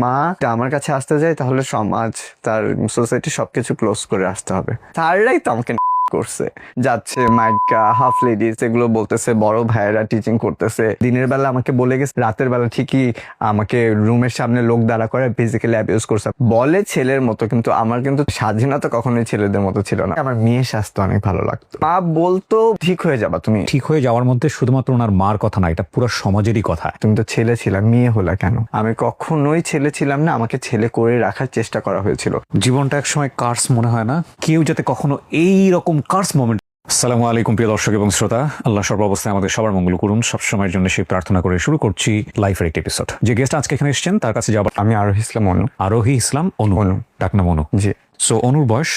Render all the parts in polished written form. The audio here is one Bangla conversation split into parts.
মা আমার কাছে আসতে যায় তাহলে সমাজ, তার সোসাইটি সবকিছু ক্লোজ করে আসতে হবে। তারাই তো আমাকে করছে, যাচ্ছে মাইকা হাফ লেডিস এগুলো বলতেছে, বড় ভাইয়েরা টিচিং করতেছে, দিনের বেলা আমাকে বলে গেছে, রাতের বেলা ঠিকই আমাকে রুমের সামনে লোক দাঁড়া করে ফিজিক্যালি অ্যাবিউজ করছে, বলে ছেলের মতো, কিন্তু আমার কিন্তু স্বাধীনতা কখনোই ছেলেদের মতো ছিল না। আমার মেয়ের স্বাস্থ্য অনেক ভালো লাগতো, মা বলতো ঠিক হয়ে যাবা তুমি। ঠিক হয়ে যাওয়ার মধ্যে শুধুমাত্র ওনার মার কথা না, এটা পুরো সমাজেরই কথা। তুমি তো ছেলে ছিলাম, মেয়ে হলা কেন? আমি কখনোই ছেলে ছিলাম না, আমাকে ছেলে করে রাখার চেষ্টা করা হয়েছিল। জীবনটা একসময় কার্স মনে হয় না, কেউ যাতে কখনো এই রকম কার্স মোমেন্ট। আসসালামু আলাইকুম প্রিয় দর্শক এবং শ্রোতা, আল্লাহ সর্বাবস্থায় আমাদের সবার মঙ্গল করুন, সবসময়ের জন্য সেই প্রার্থনা করে শুরু করছি লাইফের একটি এপিসোড। যে গেস্ট আজকে এখানে এসেছেন তার কাছে যাবার, আমি আরোহী ইসলাম অনু। আরোহী ইসলাম অনু। ডাকনাম অনু। জি। সো অনুর বয়স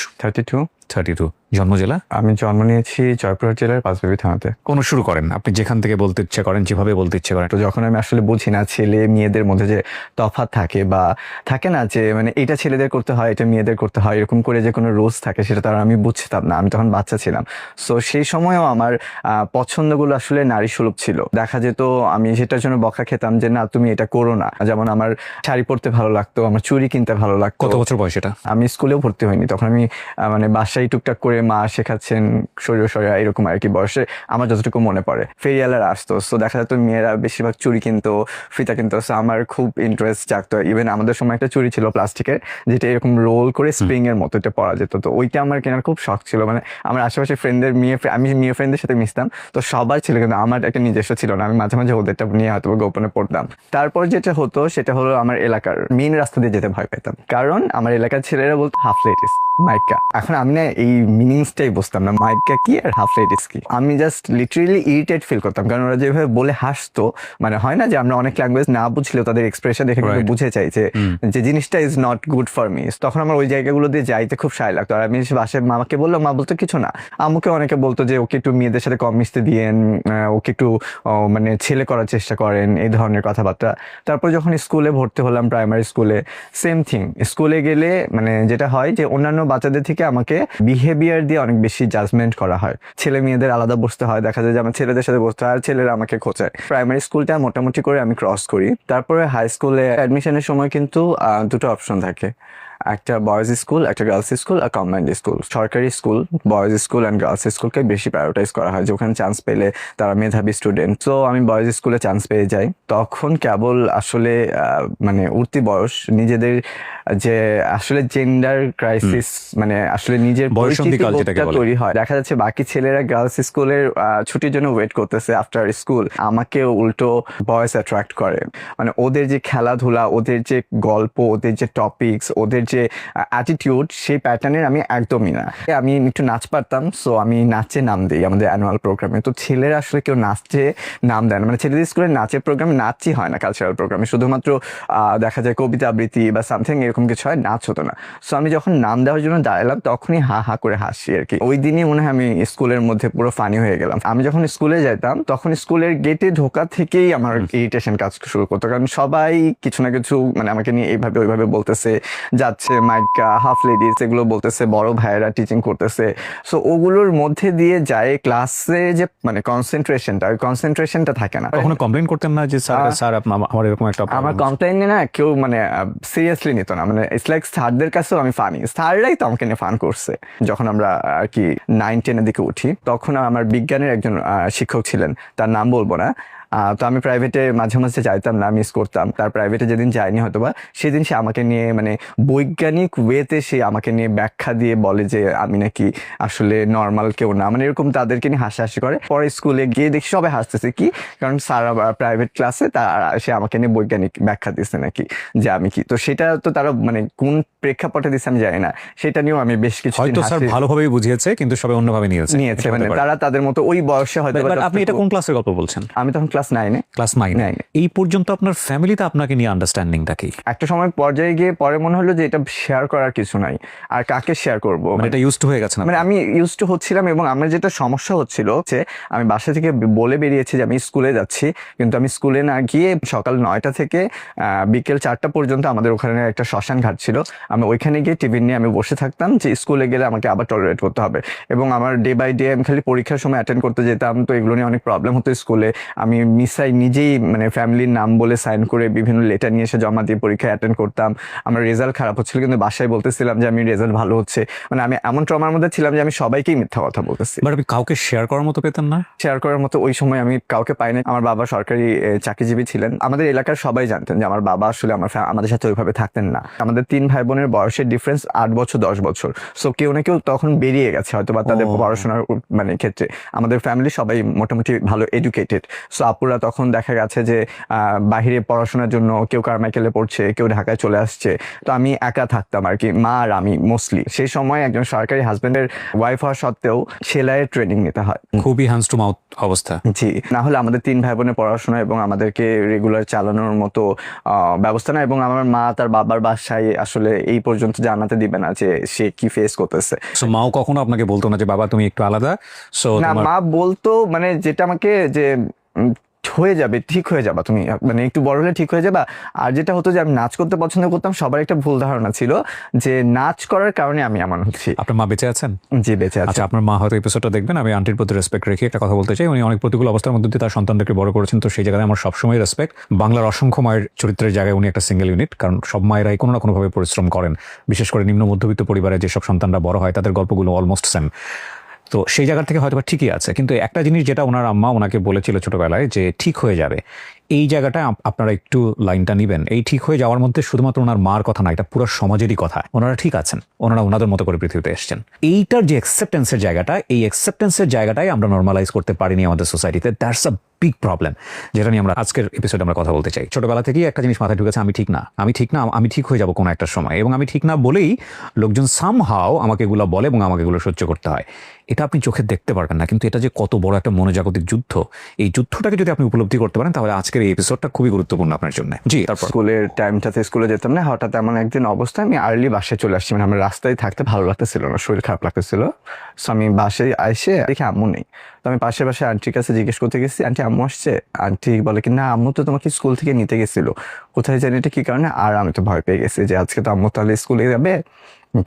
32। জন্ম জেলা? আমি জন্ম নিয়েছি জয়পুরহাট জেলার পাঁচবিবি থানাতে। অনু শুরু করেন, আপনি যেখান থেকে বলতে ইচ্ছে করেন, যেভাবে বলতে ইচ্ছে করেন। তো যখন আমি আসলে বুঝি না ছেলে মেয়েদের মধ্যে যে তফাৎ থাকে, বা থাকে না যে মানে এটা ছেলেদের করতে হয় এটা মেয়েদের করতে হয়, এরকম করে যে কোনো রোজ থাকে, সেটা তার আমি বুঝতাম না, আমি তখন বাচ্চা ছিলাম। সো সেই সময়ও আমার পছন্দগুলো আসলে নারী সুলভ ছিল। দেখা যেত আমি সেটার জন্য বকা খেতাম যে না তুমি এটা করো না। যেমন আমার শাড়ি পরতে ভালো লাগতো, আমার চুড়ি কিনতে ভালো লাগতো। কত বছর বয়স এটা? আমি স্কুলেও ভর্তি হইনি তখন, আমি মানে বাসায় টুকটাক করে মা শেখাচ্ছেন শরীর এরকম আর কি বয়সে, আমার যতটুকু মনে পড়ে। ফেরিয়ালার আসতো, সো দেখা যেত মেয়েরা বেশিরভাগ চুড়ি কিনতো, ফিতা কিনতো। সো আমার খুব ইন্টারেস্ট জাগতো। ইভেন আমাদের সময় একটা চুড়ি ছিল প্লাস্টিকের, যেটা এরকম রোল করে স্প্রিং এর মতো এটা পরা যেত, তো ওইটা আমার কেনার খুব শখ ছিল। মানে আমার আশেপাশে ফ্রেন্ডদের আমি মেয়ে ফ্রেন্ডদের সাথে মিশতাম, তো সবার ছিল, কিন্তু আমার একটা নিজস্ব ছিল না। আমি মাঝে মাঝে ওদেরটা নিয়ে হয়তো গোপনে পড়তাম। তারপর যেটা হতো সেটা হলো আমার এলাকার মেইন রাস্তা দিয়ে যেতে ভয় পেতাম, কারণ আমার এলাকার ছেলেরা বলতো হাফ লেডিস মাইকা। এখন আমি না এই মিনিংসটাই বুঝতাম না, মাইকা কি আর হাফ লেডিস কি। আমি জাস্ট লিটারেলি ইরিটেট ফিল করতাম, কারণ ওরা যেভাবে বলে হাসতো, মানে হয় না যে আমরা অনেক ল্যাঙ্গুয়েজ না বুঝলেও তাদের এক্সপ্রেশন দেখে কিন্তু বুঝে চাই যে জিনিসটা is not good for me. তখন আমার ওই জায়গাগুলো দিয়ে যাইতে খুব সায় লাগতো। আর আমি বাসায় মামাকে বললাম, মা বলতো কিছু না। আম্মুকে অনেকে বলতো যে ওকে একটু মেয়েদের সাথে কম মিশতে দিয়েন, ওকে একটু মানে ছেলে করার চেষ্টা করেন, এই ধরনের কথাবার্তা। তারপর যখন স্কুলে ভর্তি হলাম, প্রাইমারি স্কুলে সেম থিং। স্কুলে গেলে মানে যেটা হয় যে অন্যান্য বাচ্চাদের থেকে আমাকে বিহেভিয়ার দিয়ে অনেক বেশি জাজমেন্ট করা হয়। ছেলে মেয়েদের আলাদা বসতে হয়, দেখা যায় যে আমার ছেলেদের সাথে বসতে হয় আর ছেলেরা আমাকে খোঁচায়। প্রাইমারি স্কুলটা মোটামুটি করে আমি ক্রস করি। তারপরে হাই স্কুলে অ্যাডমিশনের সময় কিন্তু দুটো অপশন থাকে, একটা বয়েজ স্কুল, একটা গার্লস স্কুল আর কম্বাইন্ড স্কুল। সরকারি school boys school and girls স্কুলকে বেশি প্রায়োরিটাইজ করা হয়, যে ওখানে চান্স পেলে তারা মেধাবী স্টুডেন্ট। তো আমি বয়েজ স্কুলে চান্স পেয়ে যাই। তখন কেবল আসলে মানে উঠতি বয়স, নিজেদের যে আসলে জেন্ডার ক্রাইসিস, মানে আসলে নিজের পরিচিতি তৈরি হয়। দেখা যাচ্ছে বাকি ছেলেরা গার্লস স্কুলের ছুটির জন্য ওয়েট করতেছে আফটার স্কুল, আমাকে উল্টো বয়েজ অ্যাট্রাক্ট করে। মানে ওদের যে খেলাধুলা, ওদের যে গল্প, ওদের যে টপিকস, ওদের যে অ্যাটিটিউড, সেই প্যাটার্নের আমি একদমই না। আমি একটু নাচ পারতাম, সো আমি নাচে নাম দিই আমাদের অ্যানুয়াল প্রোগ্রামে। তো ছেলেরা আসলে কেউ নাচে নাম দেয় না, মানে ছেলেদের স্কুলের নাচের প্রোগ্রামে নাচই হয় না, কালচারাল প্রোগ্রামে শুধুমাত্র দেখা যায় কবিতা আবৃত্তি বা সামথিং এরকম কিছু হয়, নাচ হতো না। সো আমি যখন নাম দেওয়ার জন্য দাঁড়ালাম তখনই হা হা করে হাসি আর কি। ওই দিনই মনে হয় আমি স্কুলের মধ্যে পুরো ফানি হয়ে গেলাম। আমি যখন স্কুলে যেতাম তখন স্কুলের গেটে ঢোকা থেকেই আমার ইরিটেশন কাজ শুরু করতো, কারণ সবাই কিছু না কিছু মানে আমাকে নিয়ে এইভাবে ওইভাবে বলতেছে, যাচ্ছে মাইকা হাফ লেডিস এগুলো বলতেছে, বড় ভাইয়েরা টিচিং করতেছে। সো ওগুলোর মধ্যে দিয়ে যায় ক্লাসে যে মানে কনসেন্ট্রেশনটা থাকে না। কখনো কমপ্লেন করতেন না যে স্যার আমার এরকম একটা? আমার কমপ্লেন নিয়ে না কেউ মানে সিরিয়াসলি নিত না, মানে ইটস লাইক স্যারদের কাছেও আমি ফানি, স্যাররাই তো আমাকে নিয়ে ফান করছে। যখন আমরা আর কি 9-10 দিকে উঠি, তখন আমার বিজ্ঞানের একজন শিক্ষক ছিলেন, তার নাম বলবো না। তো আমি প্রাইভেটে মাঝে মাঝে যাইতাম না, মিস করতাম। তার প্রাইভেটে যেদিন যাইনি হয়তোবা, সেদিন সে আমাকে নিয়ে মানে বৈজ্ঞানিক ওয়েতে সে আমাকে নিয়ে ব্যাখ্যা দিয়ে বলে যে আমি নাকি আসলে নর্মাল কেউ না, মানে এরকম তাদেরকে নিয়ে হাসাহাসি করে। পরে স্কুলে গিয়ে দেখি সবাই হাসতেছে, কি কারণ স্যার প্রাইভেট ক্লাসে সে আমাকে নিয়ে বৈজ্ঞানিক ব্যাখ্যা দিচ্ছে নাকি যে আমি কি। তো সেটা তো তারা মানে কোন প্রেক্ষাপটে দিচ্ছে আমি জানি না, সেটা নিয়েও আমি বেশ কিছু হয়তো স্যার ভালোভাবেই বুঝিয়েছে, কিন্তু সবাই অন্যভাবে নিয়েছে, মানে তারা তাদের মতো ওই বয়সে হয়তো। আপনি এটা কোন ক্লাসের গল্প বলছেন? আমি তখন ক্লাস 9 এই পর্যন্ত আপনার ফ্যামিলিতে আপনাকে নিয়ে আন্ডারস্ট্যান্ডিংটা কি? একটা সময় পর্যায়ে গিয়ে পরে মনে হলো যে এটা শেয়ার করার কিছু নাই, আর কাকে শেয়ার করবো, মানে এটা ইউজড হয়ে গেছে না? মানে আমি ইউজড টু হচ্ছিলাম। এবং আমার যেটা সমস্যা হচ্ছিল যে আমি বাসা থেকে বলে বেরিয়েছি যে আমি স্কুলে যাচ্ছি, কিন্তু আমি স্কুলে না গিয়ে সকাল 9টা থেকে বিকেল 4টা পর্যন্ত আমাদের ওখানে একটা শ্মশান ঘাট ছিল, আমি ওইখানে গিয়ে টিফিন নিয়ে আমি বসে থাকতাম যে স্কুলে গেলে আমাকে আবার টলারেট করতে হবে। এবং আমার ডে বাই ডে আমি খালি পরীক্ষার সময় অ্যাটেন্ড করতে যেতাম, তো এগুলো নিয়ে অনেক প্রবলেম হতো স্কুলে। আমি মিসাই নিজেই মানে ফ্যামিলির নাম বলে সাইন করে বিভিন্ন লেটার নিয়ে এসে জমা দিয়ে পরীক্ষা অ্যাটেন্ড করতাম। আমার রেজাল্ট খারাপ হচ্ছিল কিন্তু বাসায় বলতেছিলাম যে আমি রেজাল্ট ভালো হচ্ছে, মানে আমি এমন ট্রমার মধ্যে ছিলাম যে আমি সবাইকেই মিথ্যা কথা বলতেছি। বাট আপনি কাউকে শেয়ার করার মতো পেতেন না? শেয়ার করার মতো ওই সময় আমি কাউকে পাইনি। আমার বাবা সরকারি চাকরিজীবী ছিলেন। আমাদের এলাকার সবাই জানতেন যে আমার বাবা আসলে আমাদের সাথে ওইভাবে থাকতেন না। আমাদের 3 ভাই বোনের বয়সের ডিফারেন্স 8 বছর 10 বছর। সো কেউ না কেউ তখন বেরিয়ে গেছে হয়তো বা তাদের পড়াশোনার মানে ক্ষেত্রে। আমাদের ফ্যামিলি সবাই মোটামুটি ভালো এডুকেটেড। সো আপুরা তখন দেখা গেছে যে বাহিরে পড়াশোনার জন্য কেউ কারমাইকেলে পড়ছে, কেউ ঢাকায় চলে আসছে। তো আমি একা থাকতাম আর কি, মা আর আমি মোস্টলি। সেই সময় একজন সরকারি হাজবেন্ডের ওয়াইফ হওয়া সত্ত্বেও সেলাইয়ের ট্রেনিং নিতে হয়। খুবই হ্যান্ডস টু মাউথ অবস্থা। জি, না হলে আমাদের 3 ভাই বোনের পড়াশোনা এবং আমাদেরকে রেগুলার চালানোর মতো ব্যবস্থা না। এবং আমার মা তার বাবার বাসায় আসলে এই পর্যন্ত জানাতে দিবে না যে সে কি ফেস করতেছে। সো মাও কখনো আপনাকে বলতো না যে বাবা তুমি একটু আলাদা? সো না, মা বলতো মানে যেটা আমাকে যে হয়ে যাবে, ঠিক হয়ে যাবা তুমি, মানে একটু বড় হলে ঠিক হয়ে যাবা। আর যেটা হতো যে আমি নাচ করতে পছন্দ করতাম, সবার একটা ভুল ধারণা ছিল যে নাচ করার কারণে আমি এমন হচ্ছি। আপনার মা বেঁচে আছেন? জি, বেঁচে আছে। আচ্ছা, আপনার মা হয়তো এপিসোডটা দেখবেন। আমি আন্টির প্রতি রেসপেক্ট রেখে একটা কথা বলতে চাই। উনি অনেক প্রতিকূল অবস্থার মধ্যে দিয়ে তার সন্তানদেরকে বড় করেছেন, তো সেই জায়গায় আমার সবসময় রেসপেক্ট। বাংলার অসংখ্য মায়ের চরিত্রের জায়গায় উনি একটা সিঙ্গেল ইউনিট, কারণ সব মায়েরাই কোনো না কোনোভাবে পরিশ্রম করেন। বিশেষ করে নিম্ন মধ্যবিত্ত পরিবারে যেসব সন্তানরা বড় হয় তাদের গল্পগুলো অলমোস্ট সেম। তো সেই জায়গা থেকে হয়তো ঠিকই আছে, কিন্তু একটা জিনিস যেটা ওনার আম্মা ওনাকে বলেছিল ছোটবেলায় যে ঠিক হয়ে যাবে, এই জায়গাটায় আপনারা একটু লাইনটা নিবেন। এই ঠিক হয়ে যাওয়ার মধ্যে শুধুমাত্র ওনার মার কথা না, এটা পুরো সমাজেরই কথা। ওনারা ঠিক আছেন, ওনারা ওনাদের মতো করে পৃথিবীতে এসেছেন। এইটার যে অ্যাকসেপ্টেন্সের জায়গাটা, এই অ্যাকসেপ্টেন্সের জায়গাটাই আমরা নর্মালাইজ করতে পারিনি আমাদের সোসাইটিতে। দ্যাটস আ বিগ প্রবলেম, যেটা নিয়ে আমরা আজকের এপিসোডে আমরা কথা বলতে চাই। ছোটবেলা থেকেই একটা জিনিস মাথায় ঢুকেছে, আমি ঠিক না, আমি ঠিক না, আমি ঠিক হয়ে যাবো কোনো একটা সময়। এবং আমি ঠিক না বলেই লোকজন সামহাও আমাকে এগুলো বলে এবং আমাকে এগুলো সহ্য করতে হয়। এটা আপনি চোখে দেখতে পারবেন না, কিন্তু এটা যে কত বড় একটা মনোজাগতিক যুদ্ধ, এই যুদ্ধটাকে যদি আপনি উপলব্ধি করতে পারেন তাহলে আজকের এই এপিসোডটা খুবই গুরুত্বপূর্ণ আপনার জন্য। জি, তারপর স্কুলের টাইমটাতে স্কুলে যেতাম না, হঠাৎ এমন একদিন অবস্থা আমি আর্লি বাসায় চলে আসছি। মানে আমার রাস্তায় থাকতে ভালো লাগতেছিল না, শরীর খারাপ লাগতেছিল। সো আমি বাসায় এসে দেখি আম্মু নেই। তো আমি পাশে পাশে আন্টির কাছে জিজ্ঞেস করতে গেছি, আন্টি আম্মু আসছে? আন্টি বলে কি না, আম্মু তো তোমাকে স্কুল থেকে নিতে গেছিল, কোথায় জানি এটা কি কারণে। আর আমি তো ভয় পেয়ে গেছি যে আজকে তো আম্মু তাহলে স্কুলে যাবে,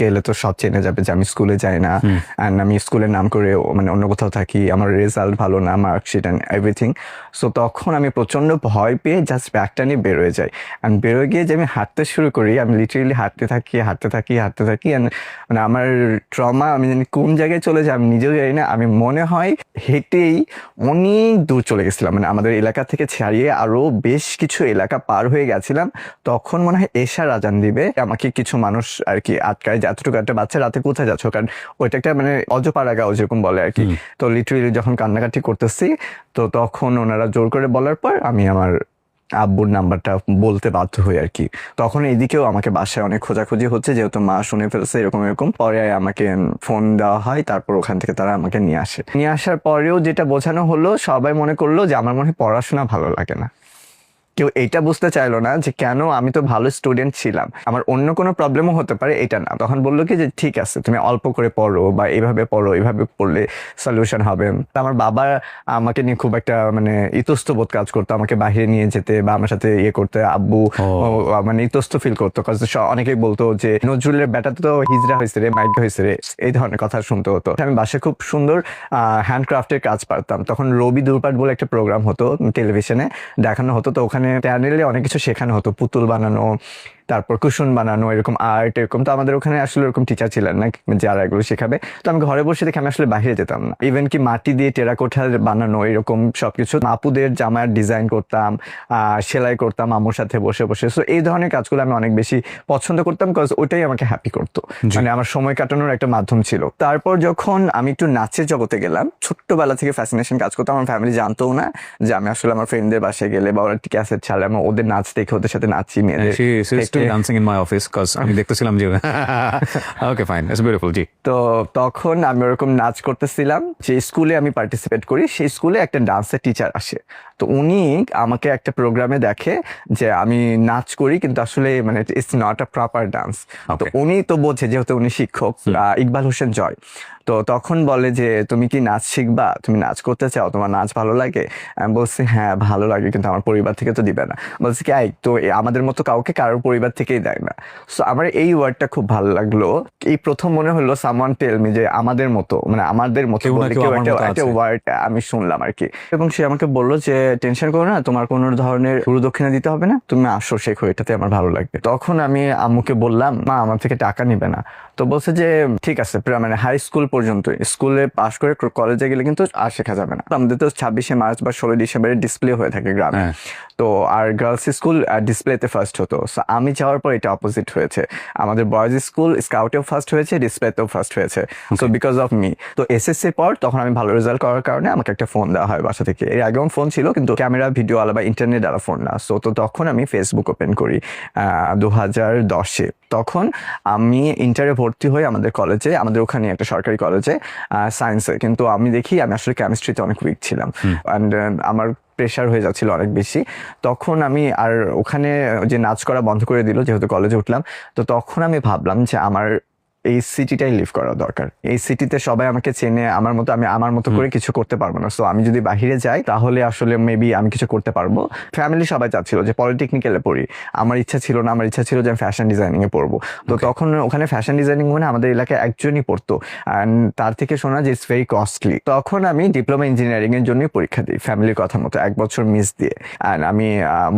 গেলে তো সব চেনে যাবে যে আমি স্কুলে যাই না, অ্যান্ড আমি স্কুলের নাম করে মানে অন্য কোথাও থাকি, আমার রেজাল্ট ভালো না, মার্কশিট অ্যান্ড এভরিথিং। সো তখন আমি প্রচণ্ড ভয় পেয়ে জাস্ট ব্যাগটা নিয়ে বেরোয় যাই। অ্যান্ড বেরোয় গিয়ে যে আমি হাঁটতে শুরু করি, আমি লিটারেলি হাঁটতে থাকি অ্যান্ড মানে আমার ট্রমা আমি জানি কোন জায়গায় চলে যায় আমি নিজেও জানি না। আমি মনে হয় হেঁটেই অনেক দূর চলে গেছিলাম, মানে আমাদের এলাকা থেকে ছাড়িয়ে আরও বেশ কিছু এলাকা পার হয়ে গেছিলাম। তখন মনে হয় এশার আজান দিবে, আমাকে কিছু মানুষ আর কি আটকায় যে এতটুকু একটা বাচ্চা রাতে কোথায় যাচ্ছ, কারণ ওইটা একটা মানে অজপাড়া গাঁও যেরকম বলে আর কি। তো লিটারেলি যখন কান্নাকাটি করতেছি, তো তখন ওনারা জোর করে বলার পর আমি আমার আব্বুর নাম্বারটা বলতে বাধ্য হই আর কি। তখন এইদিকেও আমাকে বাসায় অনেক খোঁজাখুঁজি হচ্ছে, যেহেতু মা শুনে ফেলছে এরকম। পরে আমাকে ফোন দেওয়া হয়, তারপর ওখান থেকে তারা আমাকে নিয়ে আসে। নিয়ে আসার পরেও যেটা বোঝানো হলো, সবাই মনে করলো যে আমার মনে হয় পড়াশোনা ভালো লাগে না। কেউ এইটা বুঝতে চাইলো না যে কেন, আমি তো ভালো স্টুডেন্ট ছিলাম, আমার অন্য কোনো প্রবলেমও হতে পারে, এটা না। তখন বললো কি যে ঠিক আছে তুমি অল্প করে পড়ো বা এইভাবে পড়ো, এইভাবে পড়লে সলিউশন হবে। আমার বাবা আমাকে নিয়ে খুব একটা মানে ইতস্তবোধ কাজ করতো, আমাকে বাইরে নিয়ে যেতে বা আমার সাথে ইয়ে করতে। আব্বু মানে ইতস্ত ফিল করতো, অনেকেই বলতো যে নজরুলের বেটা তো হিজড়া হয়েছে রে, মাইক হয়েছে রে, এই ধরনের কথা শুনতে হতো। আমি বাসায় খুব সুন্দর হ্যান্ডক্রাফটের কাজ পারতাম। তখন রবি দুর্পাট বলে একটা প্রোগ্রাম হতো টেলিভিশনে, দেখানো হতো। তো ওখানে প্যানেলে অনেক কিছু শেখানো হতো, পুতুল বানানো, তারপর কুশন বানানো, এরকম আর্ট এরকম। তো আমাদের ওখানে আসলে এরকম টিচার ছিলেন না যারা এগুলো শেখাবে। তো আমি ঘরে বসে দেখে আমি আসলে বাইরে যেতাম না। ইভেন কি মাটি দিয়ে টেরাকোঠা বানানো এরকম সবকিছু, আপুদের জামার ডিজাইন করতাম, সেলাই করতাম আম্মুর সাথে বসে বসে। সো এই ধরনের কাজগুলো আমি অনেক বেশি পছন্দ করতাম, বিকজ ওটাই আমাকে হ্যাপি করতো, মানে আমার সময় কাটানোর একটা মাধ্যম ছিল। তারপর যখন আমি একটু নাচের জগতে গেলাম, ছোট্টবেলা থেকে ফ্যাসিনেশন কাজ করতাম। আমার ফ্যামিলি জানতো না যে আমি আসলে আমার ফ্রেন্ডদের বাসায় গেলে বা ওরা ক্যাসেট ছাড়লে আমি ওদের নাচ দেখে ওদের সাথে নাচি, মেয়েদের dancing in my office cuz আমি দেখতেছিলাম যে ওকে ফাইন, ইটস বিউটিফুল। জি, তো তখন আমি ওরকম নাচ করতেছিলাম। যে স্কুলে আমি পার্টিসিপেট করি, সেই স্কুলে একটা ডান্সের টিচার আসে। তো উনি আমাকে একটা প্রোগ্রামে দেখে যে আমি নাচ করি, কিন্তু আসলে মানে it's not a proper dance. তো উনি তো বোঝে, যেহেতু উনি শিক্ষক, ইকবাল হোসেন জয়। তো তখন বলে যে তুমি কি নাচ শিখবা, তুমি নাচ করতে চাও, তোমার নাচ ভালো লাগে? আমি বলছি হ্যাঁ ভালো লাগে, কিন্তু আমার পরিবার থেকে তো দিবে না। বলছি কি তো আমাদের মতো কাউকে কারোর পরিবার থেকেই দেয় না। সো আমার এই ওয়ার্ডটা খুব ভালো লাগলো। এই প্রথম মনে হলো সামওয়ান টেল মি যে আমাদের মতো, মানে আমাদের মতো একটা ওয়ার্ড আমি শুনলাম আর কি। এবং সে আমাকে বললো যে টেনশন করো না, তোমার কোনো ধরনের গুরুদক্ষিণা দিতে হবে না, তুমি আসো শেখো, এটাতে আমার ভালো লাগবে। তখন আমি আম্মুকে বললাম, মা আমার থেকে টাকা নিবে না। তো বলছে যে ঠিক আছে, মানে হাই স্কুল পর্যন্ত, স্কুলে পাশ করে কলেজে গেলে কিন্তু আর শেখা যাবে না। আমাদের তো 26শে মার্চ বা 16 ডিসেম্বরে ডিসপ্লে হয়ে থাকে গ্রামে, তো আর গার্লস স্কুল ডিসপ্লেতে ফার্স্ট হতো। সো আমি যাওয়ার পর এটা অপোজিট হয়েছে, আমাদের বয়েজ স্কুল স্কাউটেও ফার্স্ট হয়েছে, ডিসপ্লেতেও ফার্স্ট হয়েছে। সো বিকজ অফ মি, তো এসএসসির পর তখন আমি ভালো রেজাল্ট করার কারণে আমাকে একটা ফোন দেওয়া হয় বাসা থেকে। এর আগেও ফোন ছিল কিন্তু ক্যামেরা ভিডিও আলা বা ইন্টারনেট আলা ফোন না। সো তো তখন আমি ফেসবুক ওপেন করি 2010-এ। তখন আমি ইন্টারে ভর্তি হই আমাদের কলেজে, আমাদের ওখানে একটা সরকারি কলেজে সায়েন্সে, কিন্তু আমি দেখি আমি আসলে কেমিস্ট্রিতে অনেক উইক ছিলাম অ্যান্ড আমার প্রেশার হয়ে যাচ্ছিল অনেক বেশি। তখন আমি আর ওখানে যে নাচ করা বন্ধ করে দিল যেহেতু কলেজে উঠলাম, তো তখন আমি ভাবলাম যে আমার এই সিটিটাই লিভ করা দরকার। এই সিটিতে সবাই আমাকে চেনে, আমার মতো আমি আমার মতো করে কিছু করতে পারবো না। সো আমি যদি বাহিরে যাই তাহলে আসলে মেবি আমি কিছু করতে পারবো। ফ্যামিলি সবাই চাচ্ছিল যে পলিটেকনিক্যালে পড়ি, আমার ইচ্ছা ছিল না, আমার ইচ্ছা ছিল যে আমি ফ্যাশন ডিজাইনিং এ পড়বো। তো তখন ওখানে ফ্যাশন ডিজাইনিং মানে আমাদের এলাকায় একজনই পড়তো, অ্যান্ড তার থেকে শোনা যে ইটস ভেরি কস্টলি। তখন আমি ডিপ্লোমা ইঞ্জিনিয়ারিং এর জন্যই পরীক্ষা দিই ফ্যামিলির কথা মতো, 1 বছর মিস দিয়ে, অ্যান্ড আমি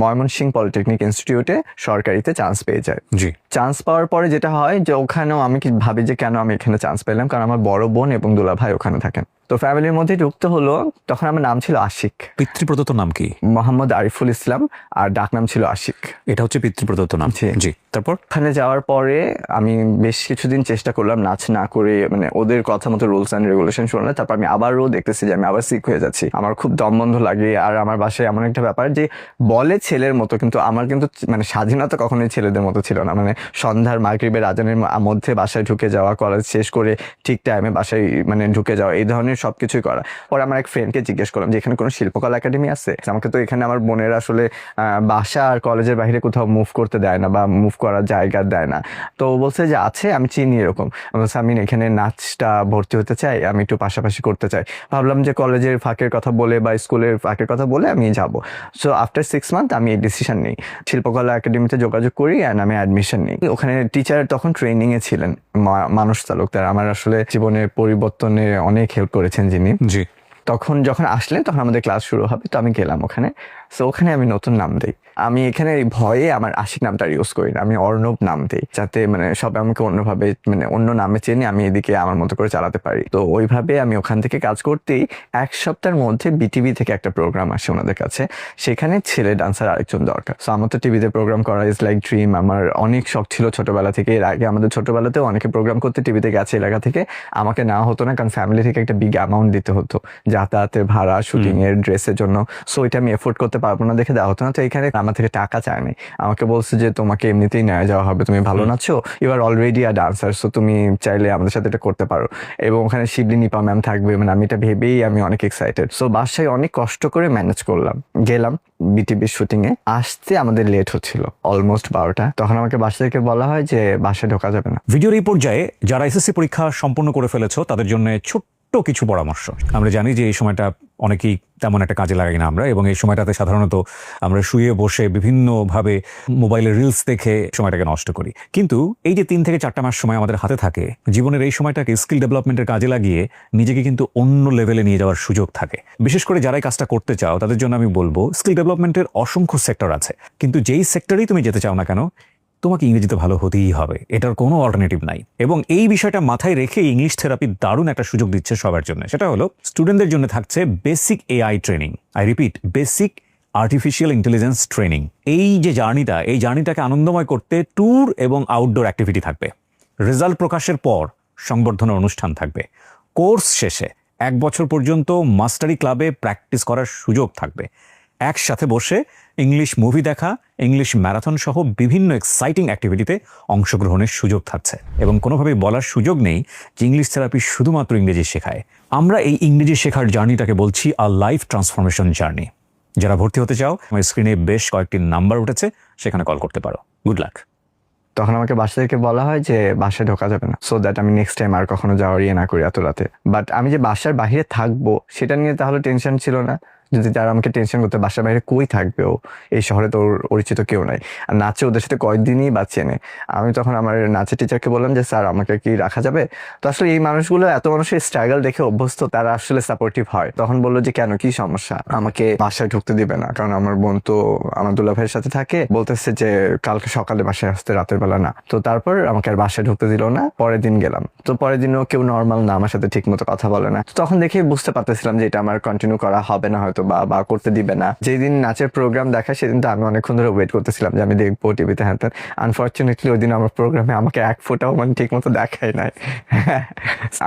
ময়মনসিংহ পলিটেকনিক ইনস্টিটিউটে সরকারিতে চান্স পেয়ে যাই। জি। চান্স পাওয়ার পরে যেটা হয় যে ওখানেও আমি কি ভাবি যে কেন আমি এখানে চান্স পেলাম, কারণ আমার বড় বোন এবং দুলা ভাই ওখানে থাকেন। তো ফ্যামিলির মধ্যে ঢুকতে হলো। তখন আমার নাম ছিল আশিক। পিতৃপ্রদত্ত নাম কি? মোহাম্মদ আরিফুল ইসলাম, আর ডাক নাম ছিল আশিক। এটা হচ্ছে পিতৃপ্রদত্ত নাম। জি। জি, তারপর? ওখানে যাওয়ার পরে আমি বেশ কিছুদিন চেষ্টা করলাম নাচ না করে, মানে ওদের কথা মতো রুলস অ্যান্ড রেগুলেশন শুনলাম। তারপর আমি আবারও দেখতেছি যে আমি আবার সিক হয়ে যাচ্ছি, আমার খুব দম বন্ধ লাগে। আর আমার বাসায় এমন একটা ব্যাপার যে বলে ছেলের মতো, কিন্তু আমার কিন্তু মানে স্বাধীনতা কখনোই ছেলেদের মতো ছিল না। মানে সন্ধ্যার মাগরিবের আজানের মধ্যে বাসায় ঢুকে যাওয়া, কলেজ শেষ করে ঠিক টাইমে বাসায় মানে ঢুকে যাওয়া, এই ধরনের সবকিছুই করা। পরে আমার এক ফ্রেন্ডকে জিজ্ঞেস করলাম যে এখানে কোনো শিল্পকলা একাডেমি আছে। আমাকে তো এখানে আমার বোনের আসলে বাসা আর কলেজের বাইরে কোথাও মুভ করতে দেয় না বা মুভ করার জায়গা দেয় না। তো ও বলছে যে আছে, আমি চিনি এরকম। বলছে আমি এখানে নাচটা ভর্তি হতে চাই, আমি একটু পাশাপাশি করতে চাই। ভাবলাম যে কলেজের ফাঁকের কথা বলে বা স্কুলের ফাঁকের কথা বলে আমি যাব। সো আফটার 6 মান্থ আমি এই ডিসিশন নিই, শিল্পকলা একাডেমিতে যোগাযোগ করি অ্যান্ড আমি অ্যাডমিশন নিই। ওখানে টিচার তখন ট্রেনিং এ ছিলেন মানুষ তালুকদার, আমার আসলে জীবনের পরিবর্তনে অনেক হেল্প করেছেন যিনি। জি। তখন যখন আসলেন তখন আমাদের ক্লাস শুরু হবে, তো আমি গেলাম ওখানে। সো ওখানে আমি নতুন নাম দিই। আমি এখানে ভয়ে আমার আশিক নামটা ইউজ করি না, আমি অর্ণব নাম দিই, যাতে মানে সবাই আমাকে অন্যভাবে মানে অন্য নামে চেনে, আমি এদিকে আমার মতো করে চালাতে পারি। তো ওইভাবে আমি ওখান থেকে কাজ করতেই 1 সপ্তাহের মধ্যে বিটিভি থেকে একটা প্রোগ্রাম আসে ওনাদের কাছে, সেখানে ছেলে ডান্সার আরেকজন দরকার। সো আমার তো টিভিতে প্রোগ্রাম করা ইজ লাইক ড্রিম, আমার অনেক শখ ছিল ছোটবেলা থেকে। এর আগে আমাদের ছোটবেলাতেও অনেকে প্রোগ্রাম করতে টিভিতে গেছে এলাকা থেকে, আমাকে নেওয়া হতো না কারণ ফ্যামিলি থেকে একটা বিগ অ্যামাউন্ট দিতে হতো যাতায়াতের ভাড়া, শুটিং এর ড্রেসের জন্য। সো এটা আমি এফোর্ড করতে পারবো না দেখে দেওয়া হতো না। তো এখানে আমার থেকে টাকা চায়নি, আমাকে বলছে যে তোমাকে এমনিতেই নেওয়া যাওয়া হবে, তুমি ভালো নাচো, you are already a dancer, so তুমি চাইলে আমাদের সাথে এটা করতে পারো। এবং ওখানে শিবলি নিপা ম্যাম থাকবে, মানে আমি এটা ভেবেই আমি অনেক এক্সাইটেড। সো বাসায় অনেক কষ্ট করে ম্যানেজ করলাম, গেলাম বিটিভির শুটিং এ। আসতে আমাদের লেট হচ্ছিল অলমোস্ট 12টা। তখন আমাকে বাসা থেকে বলা হয় যে বাসায় ঢোকা যাবে না। ভিডিওর এই পর্যায়ে যারা এসএসসি পরীক্ষা সম্পন্ন করে ফেলেছো তাদের জন্য ছোট্ট কিছু পরামর্শ। আমরা জানি যে এই সময়টা অনেকেই তেমন একটা কাজে লাগাই না আমরা, এবং এই সময়টাতে সাধারণত আমরা শুয়ে বসে বিভিন্নভাবে মোবাইলের রিলস দেখে সময়টাকে নষ্ট করি। কিন্তু এই যে 3 থেকে 4টা মাস সময় আমাদের হাতে থাকে, জীবনের এই সময়টাকে স্কিল ডেভেলপমেন্টের কাজে লাগিয়ে নিজেকে কিন্তু অন্য লেভেলে নিয়ে যাওয়ার সুযোগ থাকে। বিশেষ করে যারাই কাজটা করতে চাও তাদের জন্য আমি বলবো, স্কিল ডেভেলপমেন্টের অসংখ্য সেক্টর আছে, কিন্তু যেই সেক্টরেই তুমি যেতে চাও না কেন, তোমাকে ইংরেজিতে ভালো হতেই হবে, এটার কোনো অল্টারনেটিভ নাই। এবং এই বিষয়টা মাথায় রেখে ইংলিশ থেরাপি দারুণ একটা সুযোগ দিচ্ছে সবার জন্য। সেটা হলো স্টুডেন্টদের জন্য থাকছে basic AI training. I repeat, basic artificial intelligence training. এই যে জার্নিটা, এই জার্নিটাকে আনন্দময় করতে ট্যুর এবং আউটডোর অ্যাক্টিভিটি থাকবে। রেজাল্ট প্রকাশের পর সংবর্ধনা অনুষ্ঠান থাকবে। কোর্স শেষে 1 বছর পর্যন্ত মাস্টারি ক্লাবে প্র্যাকটিস করার সুযোগ থাকবে। একসাথে বসে ইংলিশ মুভি দেখা, ইংলিশ ম্যারাথন সহ বিভিন্ন এক্সাইটিং অ্যাক্টিভিটিতে অংশগ্রহণের সুযোগ থাকছে। এবং কোনোভাবেই বলার সুযোগ নেই যে ইংলিশ থেরাপি শুধুমাত্র ইংরেজি শেখায়। আমরা এই ইংরেজি শেখার জার্নিটাকে বলছি আ লাইফ ট্রান্সফরমেশন জার্নি। যারা ভর্তি হতে চাও, আমার স্ক্রিনে বেশ কয়েকটি নাম্বার উঠেছে, সেখানে কল করতে পারো। Good luck. তখন আমাকে বাসা থেকে বলা হয় যে বাসায় ঢোকা যাবে না, সো দ্যাট আমি নেক্সট টাইম আর কখনো যাওয়ার ইয়ে না করি এত রাতে। বাট আমি যে বাসার বাইরে থাকবো সেটা নিয়ে তাহলে টেনশন ছিল না, যদি যারা আমাকে টেনশন করতে বাসার বাইরে কই থাকবে ও, এই শহরে তো ওর পরিচিত কেউ নাই, আর নাচে ওদের সাথে কয়েকদিনই বা চেনে। আমি তখন আমার নাচের টিচারকে বললাম যে স্যার আমাকে কি রাখা যাবে? তো আসলে এই মানুষগুলো এত মানুষের স্ট্রাগল দেখে অভ্যস্ত, তারা আসলে সাপোর্টিভ হয়। তখন বললো যে কেন, কি সমস্যা? আমাকে বাসায় ঢুকতে দিবে না, কারণ আমার বোন তো আমার দুলা ভাইয়ের সাথে থাকে, বলতেছে যে কালকে সকালে বাসায় আসতে, রাতের বেলা না। তো তারপর আমাকে আর বাসায় ঢুকতে দিল না। পরের দিন গেলাম, তো পরের দিনও কেউ নর্মাল না, আমার সাথে ঠিক মতো কথা বলে না। তো তখন দেখে বুঝতে পারতেছিলাম যে এটা আমার কন্টিনিউ করা হবে না হয়তো, বা করতে দিবে না। যেদিন নাচের প্রোগ্রাম দেখায় সেদিন তো আমি অনেকক্ষণ ধরে ওয়েট করতেছিলাম যে আমি দেখবো টিভিতে, হ্যাঁ। আনফর্চুনেটলি ওই দিন আমার প্রোগ্রামে আমাকে এক ফোঁটাও মানে ঠিক মতো দেখাই নাই।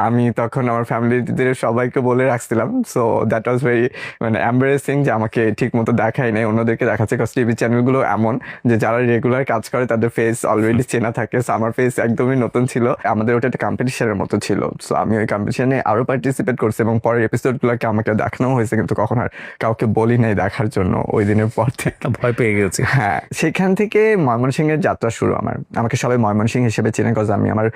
আমি তখন আমার ফ্যামিলিদের সবাইকে বলে রাখছিলাম, সো দ্যাট ওয়াজ ভেরি মানে এম্বারেসিং যে আমাকে ঠিক মতো দেখাই নাই, অন্যদেরকে দেখাচ্ছে। কজ টিভি চ্যানেলগুলো এমন যে যারা রেগুলার কাজ করে তাদের ফেস অলরেডি চেনা থাকে, সো আমার ফেস একদমই নতুন ছিল। আমাদের ওটা একটা কম্পিটিশনের মতো ছিল, সো আমি ওই কম্পিটিশনে আরো পার্টিসিপেট করছি এবং পরের এপিসোডগুলোকে আমাকে দেখানো হয়েছে, কিন্তু কখন আর কাউকে বলি নাই দেখার জন্য ওই দিনের পর থেকে। ভয় পেয়ে গেছি। হ্যাঁ, সেখান থেকে ময়মনসিংহের যাত্রা শুরু আমার। আমাকে সবাই ময়মনসিংহ হিসেবে চেনে, কজ আমি আমার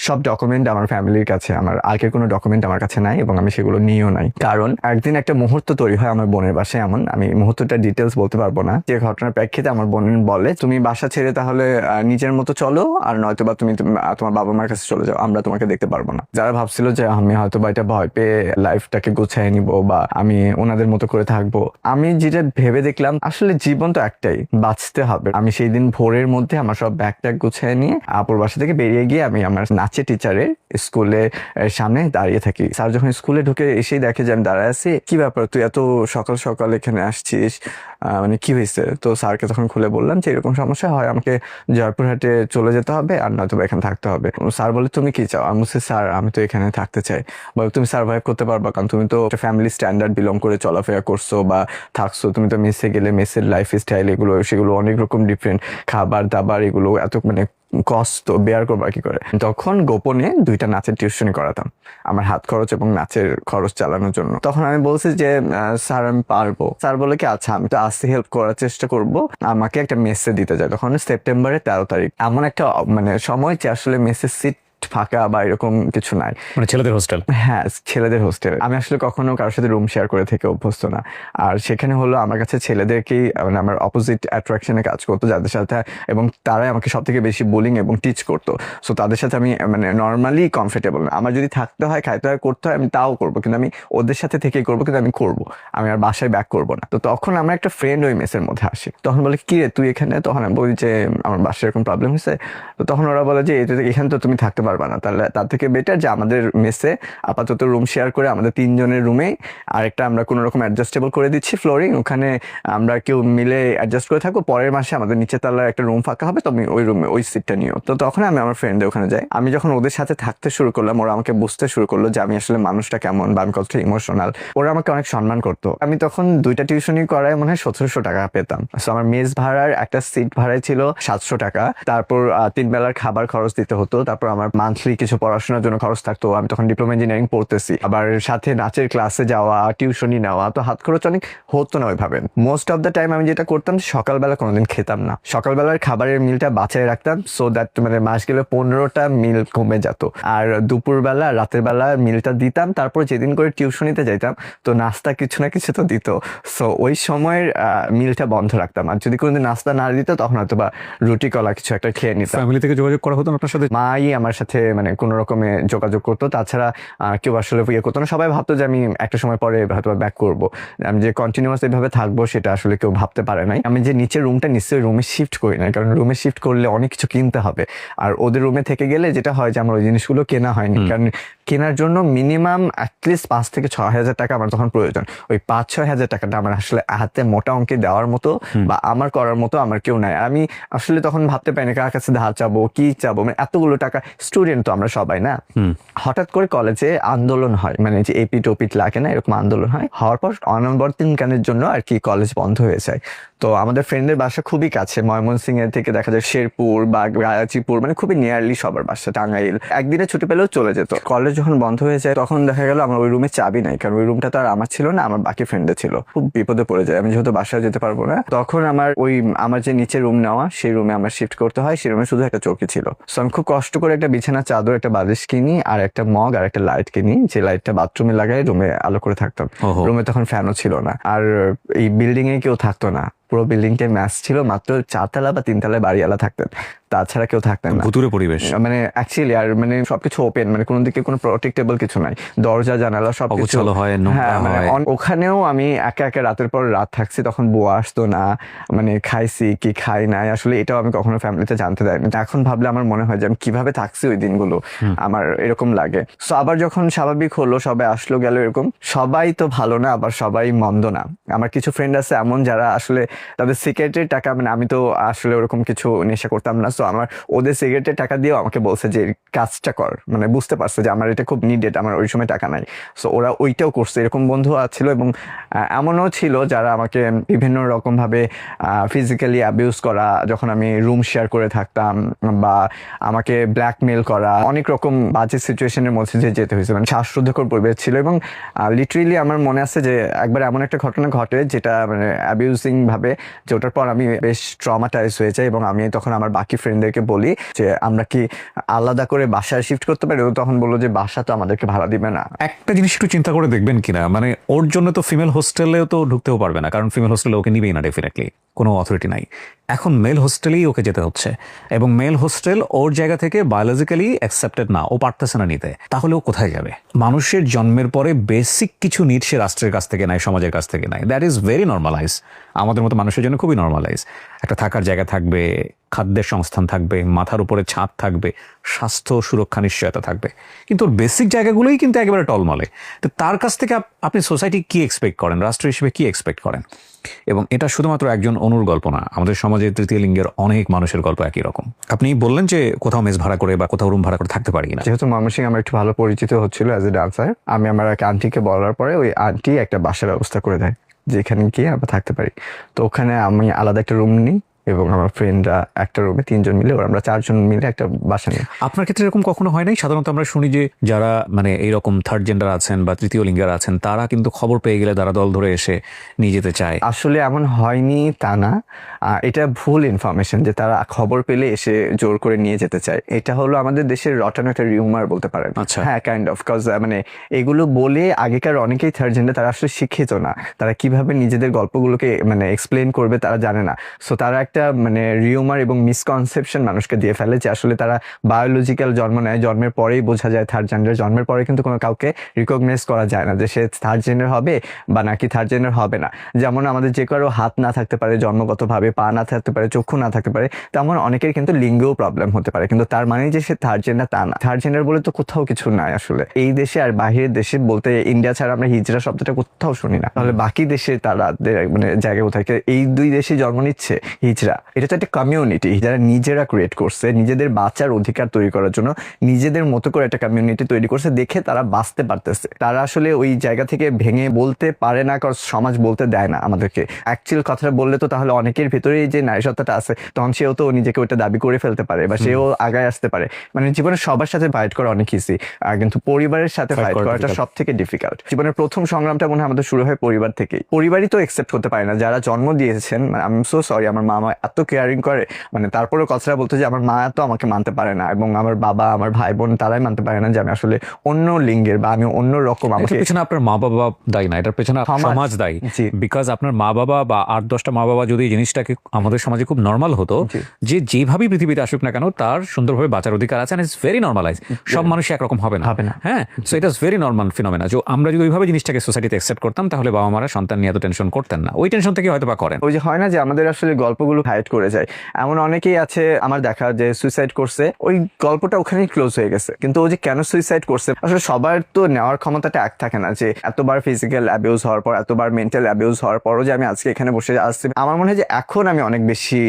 সব ডকুমেন্ট আমার ফ্যামিলির কাছে, আমার আগের কোনো ডকুমেন্ট আমার কাছে নাই এবং আমি সেগুলো নিয়েও নাই। কারণ একদিন একটা মুহূর্ত তৈরি হয় আমার বোনের বাসায়, এমন আমি মুহূর্তটা ডিটেলস বলতে পারবো না, যে ঘটনার প্রেক্ষিতে আমার বোন বলে তুমি বাসা ছেড়ে তাহলে নিজের মতো চলো, আর নয়তো বা তুমি তোমার বাবা মার কাছে চলে যাও, আমরা তোমাকে দেখতে পারবো না। যারা ভাবছিল যে আমি হয়তো বা এটা ভয় পেয়ে লাইফটাকে গুছিয়ে নিব বা আমি ওনাদের মতো করে থাকবো, আমি যেটা ভেবে দেখলাম আসলে জীবন তো একটাই, বাঁচতে হবে। আমি সেই দিন ভোরের মধ্যে আমার সব ব্যাগ ট্যাগ গুছিয়ে নিয়ে আপুর বাসা থেকে বেরিয়ে গিয়ে আমি আমার নাচের টিচারের স্কুলে সামনে দাঁড়িয়ে থাকি। স্যার যখন স্কুলে ঢুকে এসেই দেখে যে আমি দাঁড়ায় আছি, কি ব্যাপার তুই এত সকাল সকাল এখানে আসছিস, মানে কি হয়েছে? তো স্যারকে তখন খুলে বললাম যে এরকম সমস্যা হয়, আমাকে জয়পুরহাটে চলে যেতে হবে আর নয়তো এখানে থাকতে হবে। স্যার বলে তুমি কি চাও? আমি বলছি স্যার আমি তো এখানে থাকতে চাই। বলে তুমি সার্ভাইভ করতে পারবা, কারণ তুমি তো একটা ফ্যামিলি স্ট্যান্ডার্ড বিলং করে চলাফেরা করছো বা থাকছো, তুমি তো মেসে গেলে মেসের লাইফ স্টাইল এগুলো সেগুলো অনেক রকম ডিফারেন্ট, খাবার দাবার এগুলো এত মানে কষ্ট বেয়ার করবা কি করে। তখন গোপনে 2টা নাচের টিউশনি করাতাম আমার হাত খরচ এবং নাচের খরচ চালানোর জন্য। তখন আমি বলছি যে স্যার আমি পারবো। স্যার বলে কি আচ্ছা আমি তো আসতে হেল্প করার চেষ্টা করব, আমাকে একটা মেসে দিতে যায়। তখন সেপ্টেম্বরের 13 তারিখ, এমন একটা মানে সময় যে আসলে মেসের সিট ফাঁকা বা এরকম কিছু নাই, মানে ছেলেদের হোস্টেল। হ্যাঁ ছেলেদের হোস্টেলে। আমি আসলে কখনো কারোর সাথে রুম শেয়ার করে থেকে অভ্যস্ত না, আর সেখানে হলো আমার কাছে ছেলেদেরকেই মানে আমার অপোজিট অ্যাট্রাকশনে কাজ করতো যাদের সাথে, এবং তারাই আমাকে সব থেকে বেশি বোলিং এবং টিচ করতো। সো তাদের সাথে আমি মানে নর্মালি কমফোর্টেবল না। আমার যদি থাকতে হয় খাইতে হয় করতে হয় আমি তাও করবো, কিন্তু আমি ওদের সাথে থেকেই করবো, কিন্তু আমি করবো, আমি আর বাসায় ব্যাক করবো না। তো তখন আমার একটা ফ্রেন্ড ওই মেসের মধ্যে আসে, তখন বলে কি রে তুই এখানে? তখন আমি বলি যে আমার বাসায় এরকম প্রবলেম হয়েছে। তো তখন ওরা বলে যে এখানে তো তুমি থাকতে পারবা না, তাহলে তার থেকে বেটার যে আমাদের মেসে আপাতত রুম শেয়ার করে আমাদের 3 জনের রুমে আরেকটা আমরা কোনো রকম অ্যাডজাস্টেবল করে দিচ্ছি ফ্লোরিং, ওখানে আমরা কেউ মিলে অ্যাডজাস্ট করে থাকবো, পরের মাসে আমাদের নিচে তলায় একটা রুম ফাঁকা হবে, তুমি ওই রুমে ওই সিটটা নিও। তো তখন আমি আমার ফ্রেন্ডদের ওখানে যাই। আমি যখন ওদের সাথে থাকতে শুরু করলাম, ওরা আমাকে বুঝতে শুরু করলো যে আমি আসলে মানুষটা কেমন বা আমি কতটা ইমোশনাল। ওরা আমাকে অনেক সম্মান করতো। আমি তখন 2টা টিউশনি করায় মনে হয় 1700 টাকা পেতাম। সো আমার মেস ভাড়ার একটা সিট ভাড়ায় ছিল 700 টাকা, তারপর 3 বেলার খাবার খরচ দিতে হতো, তারপর আমার মান্থলি কিছু পড়াশোনার জন্য খরচ থাকতো। আমি তখন ডিপ্লোমা ইঞ্জিনিয়ারিং পড়তেছি, আবার সাথে নাচের ক্লাসে যাওয়া, টিউশনি নেওয়া, তো হাত খরচ অনেক হতো না ওইভাবে। মোস্ট অফ দ্য টাইম আমি যেটা করতাম সকালবেলা কোনোদিন খেতাম না, সকালবেলার খাবারের মিলটা বাঁচায় রাখতাম, সো দ্যাট মানে মাস গেলে 15টা মিল কমে যেত, আর দুপুরবেলা রাতের বেলা মিলটা দিতাম। তারপর যেদিন করে টিউশনিতে যাইতাম তো নাস্তা কিছু না কিছু তো দিত, সো ওই সময়ের মিলটা বন্ধ রাখতাম। আর যদি কোনোদিন নাস্তা না দিত তখন হয়তো বা রুটি কলা কিছু একটা খেয়ে নিতাম। ফ্যামিলি থেকে যোগাযোগ করা হতো না আপনার সাথে? মাই আমার সাথে মানে কোনো রকমে যোগাযোগ করতো, তাছাড়া কেউ আসলে ইয়ে করতো না। সবাই ভাবতো যে আমি একটা সময় পরে হয়তো ব্যাক করবো, আমি যে কন্টিনিউয়াস এইভাবে থাকবো সেটা আসলে কেউ ভাবতে পারে নাই। আমি যে নিচের রুমটা নিশ্চয়ই রুমে শিফট করি না, কারণ রুমে শিফট করলে অনেক কিছু কিনতে হবে, আর ওদের রুমে থেকে গেলে যেটা হয় যে আমার ওই জিনিসগুলো কেনা হয়নি, কারণ কেনার জন্য মিনিমাম অ্যাটলিস্ট 5 থেকে 6 হাজার টাকা আমার তখন প্রয়োজন। ওই 5-6 হাজার টাকাটা আমার আসলে হাতে মোটা অঙ্কে দেওয়ার মতো বা আমার করার মতো আমার কেউ নাই। আমি আসলে তখন ভাবতে পারি না কার কাছে ধার চাবো, কি চাবো, মানে এতগুলো টাকা। স্টুডেন্ট তো আমরা সবাই না। হঠাৎ করে কলেজে আন্দোলন হয়, মানে যে এপিট ওপিট লাগে না, এরকম আন্দোলন হয়। হওয়ার পর অনবর্তীকালের জন্য আর কি কলেজ বন্ধ হয়ে যায়। তো আমাদের ফ্রেন্ডের বাসা খুবই কাছে, ময়মনসিংহ এর থেকে দেখা যায় শেরপুর বা গায়াচিপুর, মানে খুবই নিয়ারলি সবার বাসা। টাঙ্গাইল একদিনে ছুটি পেলেও চলে যেত। কলেজ যখন বন্ধ হয়ে যায় তখন দেখা গেল আমার ওই রুমে চাবি নাই, কারণ ওই রুমটা তো আর আমার ছিল না, আমার বাকি ফ্রেন্ডে ছিল। খুব বিপদে পড়ে যায়, আমি যেহেতু বাসায় যেতে পারবো না, তখন আমার যে নিচে রুম নেওয়া সেই রুমে আমার শিফট করতে হয়। সেই রুমে শুধু একটা চৌকি ছিল। সো আমি খুব কষ্ট করে একটা বিছানা চাদর, একটা বালিশ কিনি, আর একটা মগ আর একটা লাইট কিনি, যে লাইটটা বাথরুমে লাগাই রুমে আলো করে থাকতাম। ওহো। রুমে তখন ফ্যানও ছিল না, আর এই বিল্ডিং এ কেউ থাকতো না। পুরো বিল্ডিংটাই ম্যাচ ছিল, মাত্র 4 তলা বা 3 তলায় বাড়িওয়ালা থাকতেন, তাছাড়া কেউ থাকতেন না। ভুতুরে পরিবেশ। মানে অ্যাকচুয়ালি আর মানে সবকিছু ওপেন, মানে কোনো দিকে কোনো প্রোটেক্টেবল কিছু নাই, দরজা জানালা সবকিছু। অগোছালো হয়, নোংরা হ্যাঁ, মানে হয়। ওখানেও আমি একা একা রাতের পর রাত থাকছি, তখন বুয়া আসতো না, মানে খাইছি কি খাই নাই আসলে এটাও আমি কখনো ফ্যামিলিতে জানতে দেয়নি। এখন ভাবলে আমার মনে হয় যে আমি কিভাবে থাকছি ওই দিনগুলো, আমার এরকম লাগে। সো আবার যখন স্বাভাবিক হলো, সবাই আসলো গেল, এরকম সবাই তো ভালো না, আবার সবাই মন্দ না। আমার কিছু ফ্রেন্ড আছে এমন যারা আসলে তাদের সিগারেটের টাকা, মানে আমি তো আসলে ওরকম কিছু নেশা করতাম না, সো আমার ওদের সিগারেটের টাকা দিয়েও আমাকে বলছে যে কাজটা কর, মানে বুঝতে পারছে যে আমার এটা খুব নিডেড, আমার ওই সময় টাকা নাই, সো ওরা ওইটাও করছে। এরকম বন্ধু ছিল, এবং এমনও ছিল যারা আমাকে বিভিন্ন রকম ভাবে ফিজিক্যালি অ্যাবিউজ করা, যখন আমি রুম শেয়ার করে থাকতাম, বা আমাকে ব্ল্যাকমেল করা, অনেক রকম বাজে সিচুয়েশনের মধ্যে দিয়ে যেতে হয়েছে। মানে শ্বাসরুদ্ধকর পরিবেশ ছিল, এবং লিটারেলি আমার মনে আছে যে একবার এমন একটা ঘটনা ঘটে যেটা মানে অ্যাবিউজিং ভাবে, যে ওটার পর আমি বেশ ট্রমাটাইজ হয়ে যাই, এবং আমি তখন আমার বাকি ফ্রেন্ডদেরকে বলি যে আমরা কি আলাদা করে বাসায় শিফট করতে পারি। ও তখন বললো যে বাসা তো আমাদেরকে ভাড়া দিবে না। একটা জিনিস একটু চিন্তা করে দেখবেন কিনা, মানে ওর জন্য তো ফিমেল হোস্টেলেও তো ঢুকতেও পারবে না, কারণ ফিমেল হোস্টেলে ওকে নিবেই না, ডেফিনেটলি কোনো অথরিটি নাই। এখন মেল হোস্টেলেই ওকে যেতে হচ্ছে, এবং মেল হোস্টেল ওর জায়গা থেকে বায়োলজিক্যালি অ্যাকসেপ্টেড না, ও পারতেছে না নিতে। তাহলে ও কোথায় যাবে? মানুষের জন্মের পরে বেসিক কিছু নিড সে রাষ্ট্রের কাছ থেকে নাই, সমাজের কাছ থেকে নাই। দ্যাট ইজ ভেরি নর্মালাইজ, আমাদের মতো মানুষের জন্য খুবই নর্মালাইজ। একটা থাকার জায়গা থাকবে, খাদ্যের সংস্থান থাকবে, মাথার উপরে ছাদ থাকবে, স্বাস্থ্য সুরক্ষা নিশ্চয়তা থাকবে, কিন্তু ওর বেসিক জায়গাগুলোই কিন্তু একেবারে টলমলে। তো তার কাছ থেকে আপনি সোসাইটি কি এক্সপেক্ট করেন, রাষ্ট্র হিসেবে কি এক্সপেক্ট করেন? এবং এটা শুধুমাত্র একজন অনুর গল্প না, আমাদের সমাজে তৃতীয় লিঙ্গের অনেক মানুষের গল্প একই রকম। আপনি বললেন যে কোথাও মেস ভাড়া করে বা কোথাও রুম ভাড়া করে থাকতে পারি না। যেহেতু ময়মনসিংহ আমার একটু ভালো পরিচিত হচ্ছিল অ্যাজ এ ডান্সার, আমি আমার এক আন্টিকে বলার পরে ওই আন্টি একটা বাসার ব্যবস্থা করে দেয় যেখানে গিয়ে আমরা থাকতে পারি। তো ওখানে আমি আলাদা একটা রুম নিই, এবং আমার ফ্রেন্ডরা একটা রুমে 3 জন মিলে, আমরা 4 জন মিলে একটা বাসা নিই। আপনার ক্ষেত্রে এরকম কখনো হয় নাই? সাধারণত আমরা শুনি যে যারা মানে এইরকম থার্ড জেন্ডার আছেন বা তৃতীয় লিঙ্গের আছেন, তারা কিন্তু খবর পেয়ে গেলে তারা দল ধরে এসে নিয়ে যেতে চায়। আসলে এমন হয়নি তা না, এটা ভুল ইনফরমেশন যে তারা খবর পেলে এসে জোর করে নিয়ে যেতে চায়। এটা হলো আমাদের দেশের রটানো একটা রিউমার বলতে পারেন। আচ্ছা। হ্যাঁ, কাইন্ড অফ, কজ মানে এগুলো বলে আগেকার অনেকেই থার্ড জেন্ডার, তারা আসলে শিক্ষিত না, তারা কিভাবে নিজেদের গল্পগুলোকে মানে এক্সপ্লেন করবে তারা জানে না। সো তারা একটা মানে রিউমার এবং মিসকনসেপশন মানুষকে দিয়ে ফেলে যে আসলে তারা বায়োলজিক্যাল জন্ম নেয়, জন্মের পরেই বোঝা যায় থার্ড জেন্ডার। জন্মের পরে কিন্তু কোনো কাউকে রিকগনাইজ করা যায় না যে সে থার্ড জেন্ডার হবে বা নাকি থার্ড জেন্ডার হবে না। যেমন আমাদের যে কারো হাত না থাকতে পারে জন্মগতভাবে, পা না থাকতে পারে, চক্ষু না থাকতে পারে, তেমন অনেকের কিন্তু লিঙ্গেও প্রবলেম হতে পারে, কিন্তু তার মানে যে সে থার্ড জেন্ডার তা না। থার্ড জেন্ডার বলে তো কোথাও কিছু নাই আসলে এই দেশে, আর বাহিরের দেশে বলতে ইন্ডিয়া ছাড়া আমরা হিজড়া শব্দটা কোথাও শুনি না। তাহলে বাকি দেশে তারা মানে জায়গা কোথায়? এই 2 দেশে জন্ম নিচ্ছে হিজড়া, এটা তো একটা কমিউনিটি যারা নিজেরা ক্রিয়েট করছে, নিজেদের বাঁচার অধিকার তৈরি করার জন্য নিজেদের মতো করে একটা কমিউনিটি তৈরি করছে, দেখে তারা বাঁচতে পারতেছে। তারা আসলে ওই জায়গা থেকে ভেঙে বলতে পারে না, কারণ সমাজ বলতে দেয় না আমাদেরকে। অ্যাকচুয়াল কথাটা বললে তো তাহলে অনেকের ভেতরেই যে নারী সত্তাটা আছে, তখন সেও তো নিজেকে ওইটা দাবি করে ফেলতে পারে, বা সেও আগায় আসতে পারে। মানে জীবনে সবার সাথে ফাইট করা অনেক ইজি, কিন্তু পরিবারের সাথে ফাইট করাটা সব থেকে ডিফিকাল্ট। জীবনের প্রথম সংগ্রামটা মনে হয় আমাদের শুরু হয় পরিবার থেকেই। পরিবারই তো একসেপ্ট করতে পারে না, যারা জন্ম দিয়েছেন। আই এম সো সরি, আমার মা এত কেয়ারিং করে, মানে তারপরে কথাটা বলতে যে আমার মা তো আমাকে মানতে পারে না, এবং আমার বাবা, আমার ভাই বোন তারাই মানতে পারে না যে আমি আসলে অন্য লিঙ্গের বা আমি অন্য রকম। এটার আমাকে পেছনে আপনার মা বাবা দায়ী না, এটার পেছনে সমাজ দায়ী। জি। বিকজ আপনার মা বাবা বা 8-10টা মা বাবা যদি এই জিনিসটাকে আমাদের সমাজে খুব নর্মাল হতো, যে যেভাবেই পৃথিবীতে আসুক না কেন তার সুন্দরভাবে বাঁচার অধিকার আছে, ইটস ভেরি নর্মালাইজ। সব মানুষ একরকম হবে না। হ্যাঁ, so it is very normal ফিনোমেনা। যে আমরা যদি ওইভাবে জিনিসটাকে সোসাইটিতে অ্যাকসেপ্ট করতাম, তাহলে বাবা মারা সন্তান নিয়ে এত টেনশন করতেন না। ওই টেনশন থেকে হয়তো বা করেন। ওই যে হয় না যে আমাদের আসলে গল্পগুলো হাইড করে যায়। এমন অনেকেই আছে আমার দেখা যে সুইসাইড করছে, ওই গল্পটা ওখানেই ক্লোজ হয়ে গেছে। কিন্তু ও যে কেন সুইসাইড করছে, আসলে সবার তো নেওয়ার ক্ষমতাটা এক থাকে না, যে এতবার ফিজিক্যাল অ্যাবিউজ হওয়ার পর, এতবার মেন্টাল অ্যাবিউজ হওয়ার পরও যে আমি আজকে এখানে বসে আসছি। আমার মনে হয় যে এখন আমি অনেক বেশি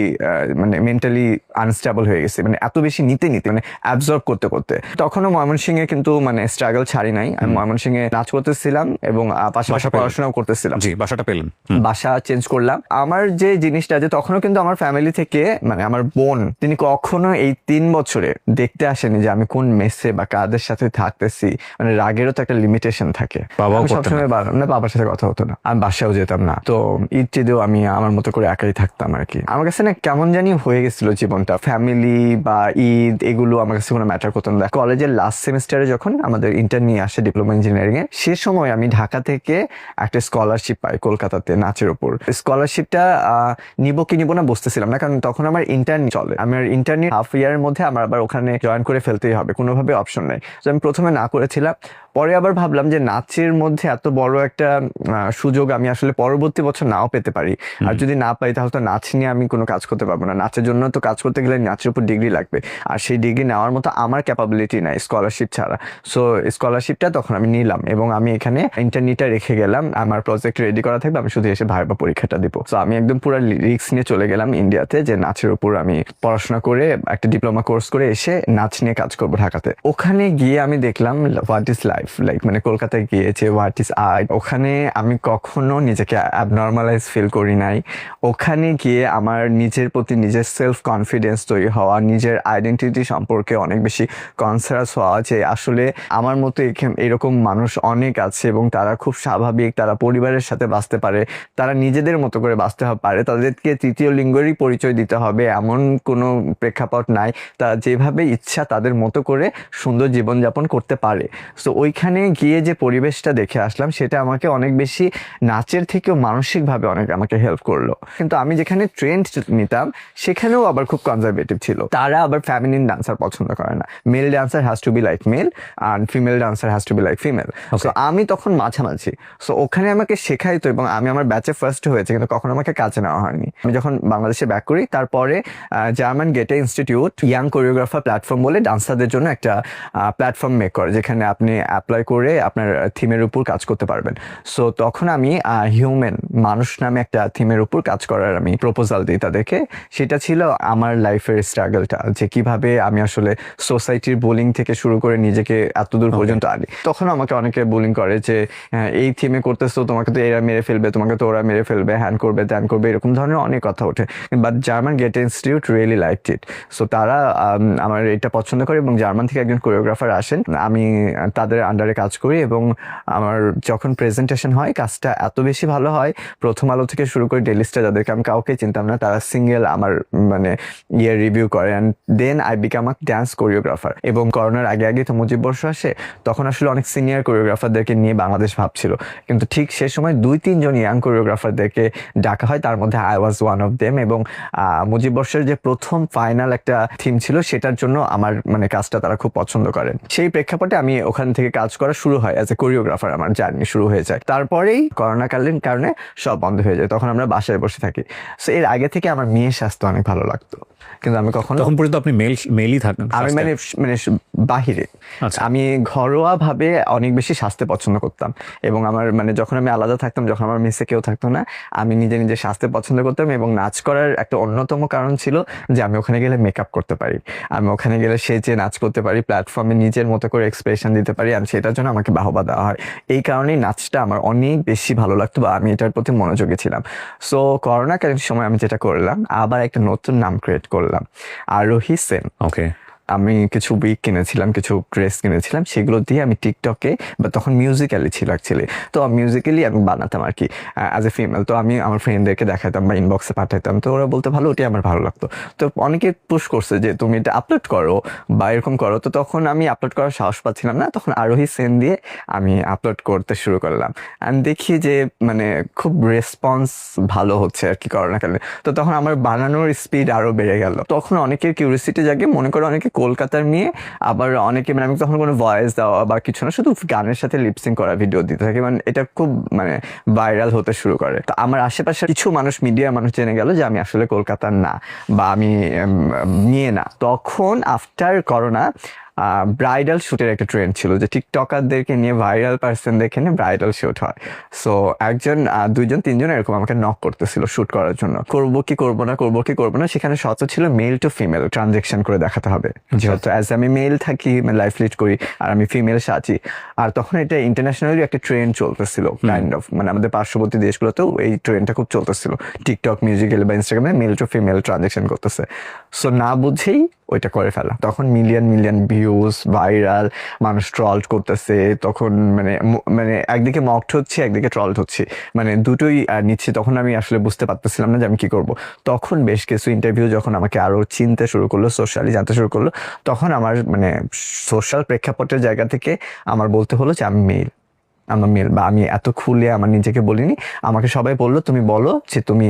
মানে মেন্টালি আনস্টেবল হয়ে গেছি, মানে এত বেশি নিতে মানে অ্যাবজর্ব করতে করতে। তখনও ময়মনসিংহে কিন্তু মানে স্ট্রাগল ছাড়ি নাই। আমি ময়মনসিংহে নাচ করতেছিলাম এবং পাশাপাশি পড়াশোনাও করতেছিলাম। জি, বাসাটা পেলেন? বাসা চেঞ্জ করলাম। আমার যে জিনিসটা যে তখনও কিন্তু আমার ফ্যামিলি থেকে মানে আমার বোন তিনি কখনো এই 3 বছরে দেখতে আসেনি যে আমি কোন মেসে বা কাদের সাথে থাকতেছি, মানে রাগেরও তো একটা লিমিটেশন থাকে। বাবাও আমি করতেন না? সবসময় না, বাবার সাথে কথা হতো না, আমি বাসায়ও যেতাম না। তো ঈদ টিদেও আমি আমার মতো করে একাই থাকতাম আর কি। আমার কাছে না কেমন জানি হয়ে গেছিল জীবনটা, ফ্যামিলি বা ঈদ এগুলো আমার কাছে কোনো ম্যাটার করতো না। কলেজের লাস্ট সেমিস্টারে যখন আমাদের ইন্টার্ন নিয়ে আসে ডিপ্লোমা ইঞ্জিনিয়ারিং এ, সে সময় আমি ঢাকা থেকে একটা স্কলারশিপ পাই কলকাতাতে নাচের উপর। স্কলারশিপটা নিবো কি নিবো না বুঝতেছিলাম না, কারণ তখন আমার ইন্টার্ন চলে। আমার ইন্টার্নি হাফ ইয়ারের মধ্যে আমার আবার ওখানে জয়েন করে ফেলতেই হবে, কোনোভাবে অপশন নাই। তো আমি প্রথমে না করেছিলাম, পরে আবার ভাবলাম যে নাচের মধ্যে এত বড় একটা সুযোগ আমি আসলে পরবর্তী বছর নাও পেতে পারি, আর যদি না পাই তাহলে তো নাচ নিয়ে আমি কোনো কাজ করতে পারবো না। নাচের জন্য তো কাজ করতে গেলে নাচের উপর ডিগ্রি লাগবে, আর সেই ডিগ্রি নেওয়ার মতো আমার ক্যাপাবিলিটি নাই স্কলারশিপ ছাড়া। সো স্কলারশিপটা তখন আমি নিলাম এবং আমি এখানে ইন্টারনিটা রেখে গেলাম, আমার প্রজেক্ট রেডি করা থাকবে, আমি শুধু এসে ভাইবা পরীক্ষাটা দিব। সো আমি একদম পুরো রিস্ক নিয়ে চলে গেলাম ইন্ডিয়াতে, যে নাচের উপর আমি পড়াশোনা করে একটা ডিপ্লোমা কোর্স করে এসে নাচ নিয়ে কাজ করবো ঢাকাতে। ওখানে গিয়ে আমি দেখলাম হোয়াট ইজ লাইফ লাইক, মানে কলকাতায় গিয়েছে হোয়াট ইজ আর্ট। ওখানে আমি কখনো নিজেকে অ্যাবনর্মালাইজ ফিল করি নাই। ওখানে গিয়ে আমার নিজের প্রতি নিজের সেলফ কনফিডেন্স তৈরি হওয়া, নিজের আইডেন্টিটি সম্পর্কে অনেক বেশি কনসাস হওয়া, যে আসলে আমার মতো এরকম মানুষ অনেক আছে এবং তারা খুব স্বাভাবিক, তারা পরিবারের সাথে বাঁচতে পারে, তারা নিজেদের মতো করে বাঁচতে পারে, তাদেরকে তৃতীয় লিঙ্গেরই পরিচয় দিতে হবে এমন কোনো প্রেক্ষাপট নাই। তারা যেভাবে ইচ্ছা তাদের মতো করে সুন্দর জীবনযাপন করতে পারে। সো ওইখানে গিয়ে যে পরিবেশটা দেখে আসলাম সেটা আমাকে অনেক বেশি নাচের থেকেও মানসিকভাবে অনেক আমাকে হেল্প করলো। কিন্তু আমি যেখানে ট্রেন্ড নিতাম সেখানেও আবার খুব কনজারভেটিভ ছিল, তারা আবার ফ্যামিলিন ডান্সার পছন্দ করে না, male dancer has to be like male আর female dancer has to be like female. So আমি তখন মাঝামাঝি। সো ওখানে আমাকে শেখাইতো এবং আমি আমার ব্যাচে ফার্স্ট হয়েছে, কিন্তু কখনো আমাকে কাজে নেওয়া হয়নি। আমি যখন বাংলাদেশে ব্যাক করি তারপরে জার্মান গেটে ইনস্টিটিউট ইয়াং কোরিওগ্রাফার প্ল্যাটফর্ম বলে ডান্সারদের জন্য একটা প্ল্যাটফর্ম মেক করে, যেখানে আপনি অ্যাপ্লাই করে আপনার থিমের উপর কাজ করতে পারবেন। সো তখন আমি হিউম্যান মানুষ নামে একটা থিমের উপর কাজ করার আমি প্রপোজাল দিই তাদেরকে। সেটা ছিল আমার লাইফের স্ট্রাগলটা, যে কিভাবে আমি আসলে সোসাইটির বুলিং থেকে শুরু করে নিজেকে এতদূর পর্যন্ত আনি। তখন আমাকে অনেকে বুলিং করে যে এই থিমে করতেছো, তোমাকে তো এরা মেরে ফেলবে, তোমাকে তো ওরা মেরে ফেলবে, হ্যান করবে ত্যান করবে, এরকম ধরনের অনেক কথা ওঠে। But German GATE institute really liked it. So তারা আমার এটা পছন্দ করে এবং জার্মান থেকে একজন কোরিওগ্রাফার আসেন, আমি তাদের আন্ডারে কাজ করি এবং আমার যখন প্রেজেন্টেশন হয় কাজটা এত বেশি ভালো হয়। প্রথম আলো থেকে শুরু করে ডেইলি স্টার, যাদেরকে আমি কাউকে চিনতাম না, তারা সিঙ্গেল আমার মানে রিভিউ করে। And then I become a dance choreographer. এবং করোনার আগে আগে তো মুজিব বর্ষ আসে, তখন আসলে অনেক সিনিয়র কোরিওগ্রাফারদেরকে নিয়ে বাংলাদেশ ভাবছিল, কিন্তু ঠিক সে সময় 2-3 জন ইয়াং কোরিওগ্রাফারদেরকে ডাকা হয়, তার মধ্যে I was one of them. এবং মুজিব বর্ষের যে প্রথম ফাইনাল একটা থিম ছিল সেটার জন্য আমার মানে কাজটা তারা খুব পছন্দ করেন। সেই প্রেক্ষাপটে আমি ওখান থেকে কাজ করা শুরু হয় অ্যাজ এ কোরিওগ্রাফার, আমার জার্নি শুরু হয়ে যায়। তারপরেই করোনাকালীন কারণে সব বন্ধ হয়ে যায়, তখন আমরা বাসায় বসে থাকি। সো এর আগে থেকে আমার মেয়ে স্বাস্থ্য অনেক ভালো লাগতো, কিন্তু আমি কখনো তখন পর্যন্ত আপনি মেলই থাকেন? আমি মানে বাহিরে আমি ঘরোয়া ভাবে অনেক বেশি স্বাস্থ্য পছন্দ করতাম। এবং আমার মানে যখন আমি আলাদা থাকতাম, যখন আমার মেসে কেউ থাকতো না, আমি নিজে নিজে স্বাস্থ্য পছন্দ করতাম। এবং নাচ করার একটা অন্যতম কারণ ছিল যে আমি ওখানে গেলে মেকআপ করতে পারি, আমি ওখানে গেলে সেজে নাচ করতে পারি, প্ল্যাটফর্মে নিজের মতো করে এক্সপ্রেশন দিতে পারি, আর সেটার জন্য আমাকে বাহবা দেওয়া হয়। এই কারণেই নাচটা আমার অনেক বেশি ভালো লাগতো বা আমি এটার প্রতি মনোযোগী ছিলাম। সো করোনাকালীন সময় আমি যেটা করলাম, আবার একটা নতুন নাম ক্রিয়েট করলাম, আরোহী সেন। ওকে। আমি কিছু উইক কিনেছিলাম, কিছু ড্রেস কিনেছিলাম, সেগুলো দিয়ে আমি টিকটকে, বা তখন মিউজিক্যালি ছিল অ্যাকচুয়ালি, তো মিউজিক্যালি আমি বানাতাম আর কি অ্যাজ এ ফিমেল। তো আমি আমার ফ্রেন্ডদেরকে দেখাতাম বা ইনবক্সে পাঠাতাম, তো ওরা বলতে ভালো, ওটাই আমার ভালো লাগতো। তো অনেকে পুশ করছে যে তুমি এটা আপলোড করো বা এরকম করো, তো তখন আমি আপলোড করার সাহস পাচ্ছিলাম না। তখন আরোহী সেন দিয়ে আমি আপলোড করতে শুরু করলাম, অ্যান্ড দেখি যে মানে খুব রেসপন্স ভালো হচ্ছে আর কি করোনাকালে। তো তখন আমার বানানোর স্পিড আরো বেড়ে গেল। তখন অনেকের কিউরিয়াসিটি জাগে, মনে করো অনেকে কলকাতার মেয়ে, আবার অনেকে মানে আমি তখন কোনো ভয়েস দেওয়া বা কিছু না, শুধু গানের সাথে লিপসিং করা ভিডিও দিতে থাকি, মানে এটা খুব মানে ভাইরাল হতে শুরু করে। তো আমার আশেপাশে কিছু মানুষ, মিডিয়ার মানুষ জেনে গেল যে আমি আসলে কলকাতার না বা আমি নিয়ে না। তখন আফটার করোনা ব্রাইডাল শুটের একটা ট্রেন্ড ছিল যে টিকটকারদেরকে নিয়ে ভাইরাল পার্সনদেরকে নিয়ে ব্রাইডাল শুট হয়। সো একজন 2জন 3জন এরকম আমাকে নক করতেছিল শুট করার জন্য, করবো কি করবো না। সেখানে শর্ত ছিল মেল টু ফিমেল ট্রানজেকশন করে দেখাতে হবে, যেহেতু অ্যাজ আমি মেল থাকি লাইফ লিড করি আর আমি ফিমেল সাজি। আর তখন এটা ইন্টারন্যাশনালি একটা ট্রেন্ড চলতেছিল কাইন্ড অফ, মানে আমাদের পার্শ্ববর্তী দেশগুলোতেও এই ট্রেন্ডটা খুব চলতেছিল, টিকটক মিউজিক্যাল বা ইনস্টাগ্রামে মেল টু ফিমেল ট্রানজেকশন করতেছে। সো না বুঝেই ওইটা করে ফেলা, তখন মিলিয়ন ভিউজ, ভাইরাল, মানুষ ট্রল করতেছে। তখন মানে একদিকে মকড হচ্ছে, একদিকে ট্রল হচ্ছে, মানে দুটোই নিচ্ছে। তখন আমি আসলে বুঝতে পারতেছিলাম না যে আমি কি করব। তখন বেশ কিছু ইন্টারভিউ যখন আমাকে আরো চিনতে শুরু করলো, সোশ্যালি জানতে শুরু করলো, তখন আমার মানে সোশ্যাল প্রেক্ষাপটের জায়গা থেকে আমার বলতে হলো যে আমি মেল, বা আমি এত খুলে আমার নিজেকে বলিনি। আমাকে সবাই বললো তুমি বলো যে তুমি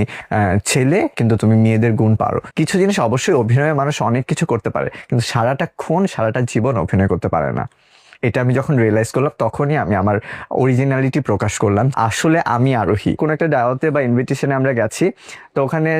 ছেলে কিন্তু তুমি মেয়েদের গুণ পারো। কিছু জিনিস অবশ্যই অভিনয়ে মানুষ অনেক কিছু করতে পারে, কিন্তু সারাটা জীবন অভিনয় করতে পারে না। এটা আমি যখন রিয়েলাইজ করলাম তখনই আমি আমার অরিজিনালিটি প্রকাশ করলাম। আসলে আমি আরোহী। কোনো একটা দাওয়াতে বা ইনভিটেশনে আমরা গেছি, তো ওখানে